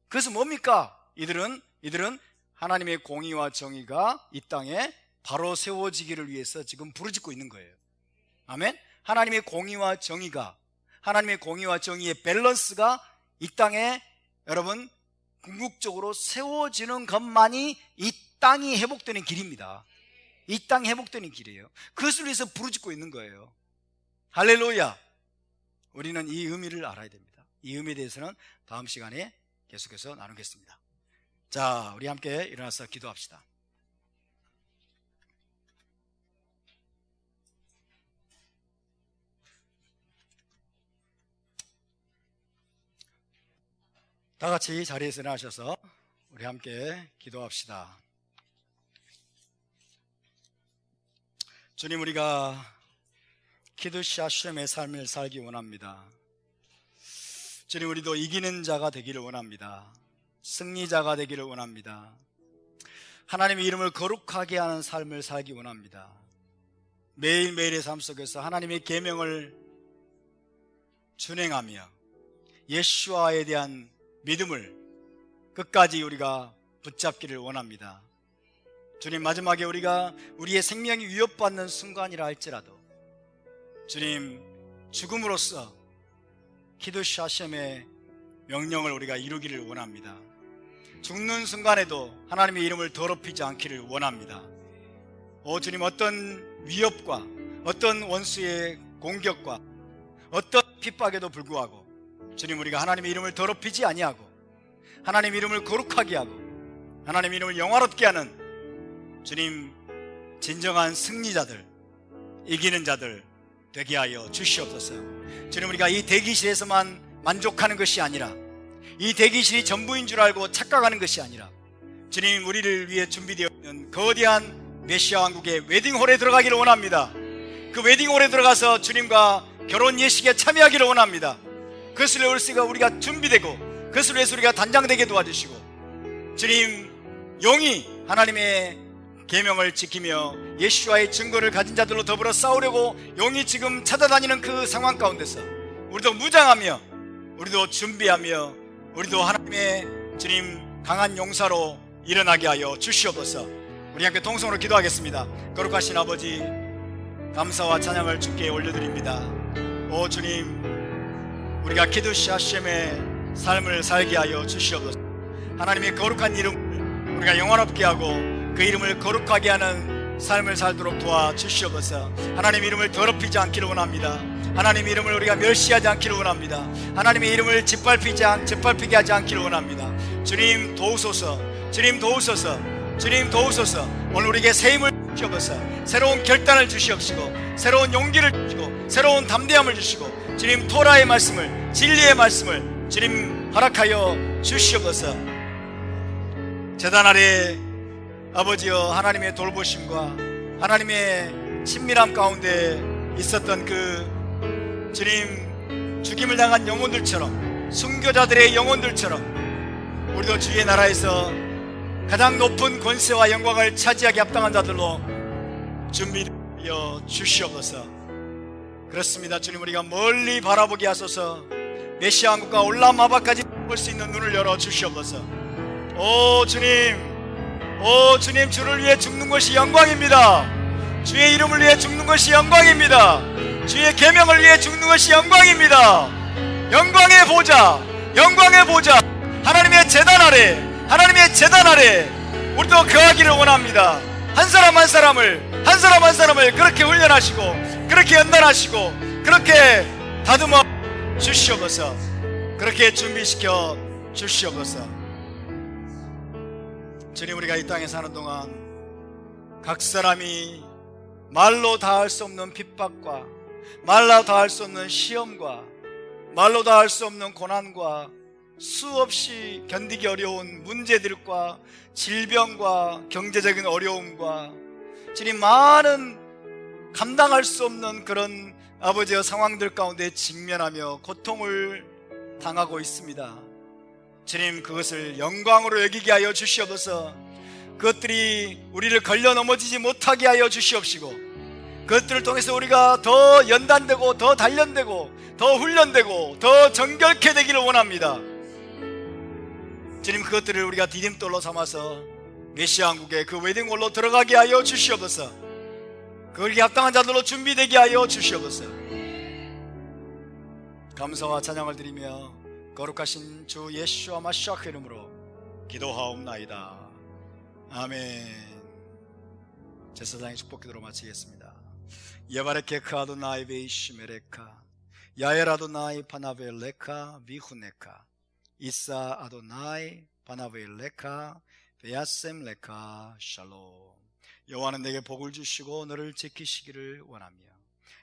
그래서 뭡니까? 이들은 하나님의 공의와 정의가 이 땅에 바로 세워지기를 위해서 지금 부르짖고 있는 거예요. 아멘? 하나님의 공의와 정의의 밸런스가 이 땅에 여러분 궁극적으로 세워지는 것만이 이 땅이 회복되는 길입니다. 이 땅이 회복되는 길이에요. 그것을 위해서 부르짖고 있는 거예요. 할렐루야. 우리는 이 의미를 알아야 됩니다. 이 의미에 대해서는 다음 시간에 계속해서 나누겠습니다. 자, 우리 함께 일어나서 기도합시다. 다 같이 자리에서 일어나셔서 우리 함께 기도합시다. 주님, 우리가 키두시 하셴의 삶을 살기 원합니다. 주님, 우리도 이기는 자가 되기를 원합니다. 승리자가 되기를 원합니다. 하나님의 이름을 거룩하게 하는 삶을 살기 원합니다. 매일매일의 삶 속에서 하나님의 계명을 준행하며 예수와에 대한 믿음을 끝까지 우리가 붙잡기를 원합니다. 주님, 마지막에 우리가 우리의 생명이 위협받는 순간이라 할지라도 주님, 죽음으로써 키두시 하셴의 명령을 우리가 이루기를 원합니다. 죽는 순간에도 하나님의 이름을 더럽히지 않기를 원합니다. 주님, 어떤 위협과 어떤 원수의 공격과 어떤 핍박에도 불구하고 주님, 우리가 하나님의 이름을 더럽히지 아니하고 하나님의 이름을 거룩하게 하고 하나님의 이름을 영화롭게 하는 주님, 진정한 승리자들, 이기는 자들 되게 하여 주시옵소서. 주님, 우리가 이 대기실에서만 만족하는 것이 아니라, 이 대기실이 전부인 줄 알고 착각하는 것이 아니라, 주님, 우리를 위해 준비되어 있는 거대한 메시아 왕국의 웨딩홀에 들어가기를 원합니다. 그 웨딩홀에 들어가서 주님과 결혼 예식에 참여하기를 원합니다. 그것을 위해서 우리가 준비되고, 그것을 위해서 우리가 단장되게 도와주시고, 주님, 용이 하나님의 계명을 지키며 예수와의 증거를 가진 자들로 더불어 싸우려고 용이 지금 찾아다니는 그 상황 가운데서 우리도 무장하며, 우리도 준비하며, 우리도 하나님의 주님 강한 용사로 일어나게 하여 주시옵소서. 우리 함께 통성으로 기도하겠습니다. 거룩하신 아버지, 감사와 찬양을 주께 올려드립니다. 오 주님, 우리가 키두시 하셈의 삶을 살게 하여 주시옵소서. 하나님의 거룩한 이름을 우리가 영원롭게 하고 그 이름을 거룩하게 하는 삶을 살도록 도와주시옵소서. 하나님 이름을 더럽히지 않기를 원합니다. 하나님 이름을 우리가 멸시하지 않기를 원합니다. 하나님의 이름을 짓밟히게 하지 않기를 원합니다. 주님 도우소서. 주님 도우소서. 주님 도우소서. 오늘 우리에게 새 힘을 주시옵소서. 새로운 결단을 주시옵시고 새로운 용기를 주시고 새로운 담대함을 주시고 주님 토라의 말씀을, 진리의 말씀을 주님 허락하여 주시옵소서. 제단 아래 아버지여 하나님의 돌보심과 하나님의 친밀함 가운데 있었던 그 주님 죽임을 당한 영혼들처럼, 순교자들의 영혼들처럼 우리도 주의 나라에서 가장 높은 권세와 영광을 차지하게 합당한 자들로 준비되어 주시옵소서. 그렇습니다. 주님, 우리가 멀리 바라보게 하소서. 메시아 왕국과 올라마바까지 볼 수 있는 눈을 열어 주시옵소서. 오 주님, 주를 위해 죽는 것이 영광입니다. 주의 이름을 위해 죽는 것이 영광입니다. 주의 계명을 위해 죽는 것이 영광입니다. 영광의 보좌, 영광의 보좌, 하나님의 제단 아래 우리도 거하기를 원합니다. 한 사람 한 사람을 그렇게 훈련하시고 그렇게 연단하시고 그렇게 다듬어 주시옵소서. 그렇게 준비시켜 주시옵소서. 주님, 우리가 이 땅에 사는 동안 각 사람이 말로 다 할 수 없는 핍박과 말로 다 할 수 없는 시험과 말로 다 할 수 없는 고난과 수없이 견디기 어려운 문제들과 질병과 경제적인 어려움과 주님 많은 감당할 수 없는 그런 아버지의 상황들 가운데 직면하며 고통을 당하고 있습니다. 주님, 그것을 영광으로 여기게 하여 주시옵소서. 그것들이 우리를 걸려 넘어지지 못하게 하여 주시옵시고 그것들을 통해서 우리가 더 연단되고 더 단련되고 더 훈련되고 더 정결케 되기를 원합니다. 주님, 그것들을 우리가 디딤돌로 삼아서 메시아 왕국의 그 웨딩홀로 들어가게 하여 주시옵소서. 그에게 합당한 자들로 준비되게 하여 주시옵소서. 감사와 찬양을 드리며 거룩하신 주 예수와 마시아의 이름으로 기도하옵나이다. 아멘. 제사장의 축복 기도로 마치겠습니다. 예바레케 카도나이 베이시메레카 야엘 아도나이 파나벨레카 비후네카 이사 아도나이 파나벨레카 베야셈레카 샬롬. 여호와는 내게 복을 주시고 너를 지키시기를 원하며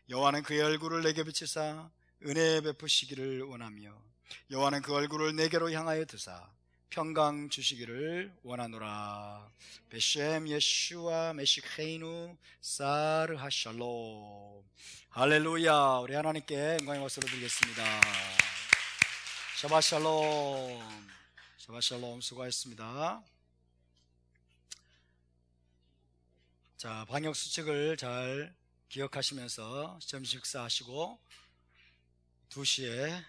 여호와는 그의 얼굴을 내게 비치사 은혜 베푸시기를 원하며 여호와는 그 얼굴을 내게로 향하여 드사 평강 주시기를 원하노라. 베셈 예슈아 메시케이누 사르하 샬롬. 할렐루야. 우리 하나님께 영광의 박수를 드리겠습니다. 샤ባት 샬롬. 샤ባት 샬롬. 수고하셨습니다. 자, 방역 수칙을 잘 기억하시면서 점심 식사하시고 2시에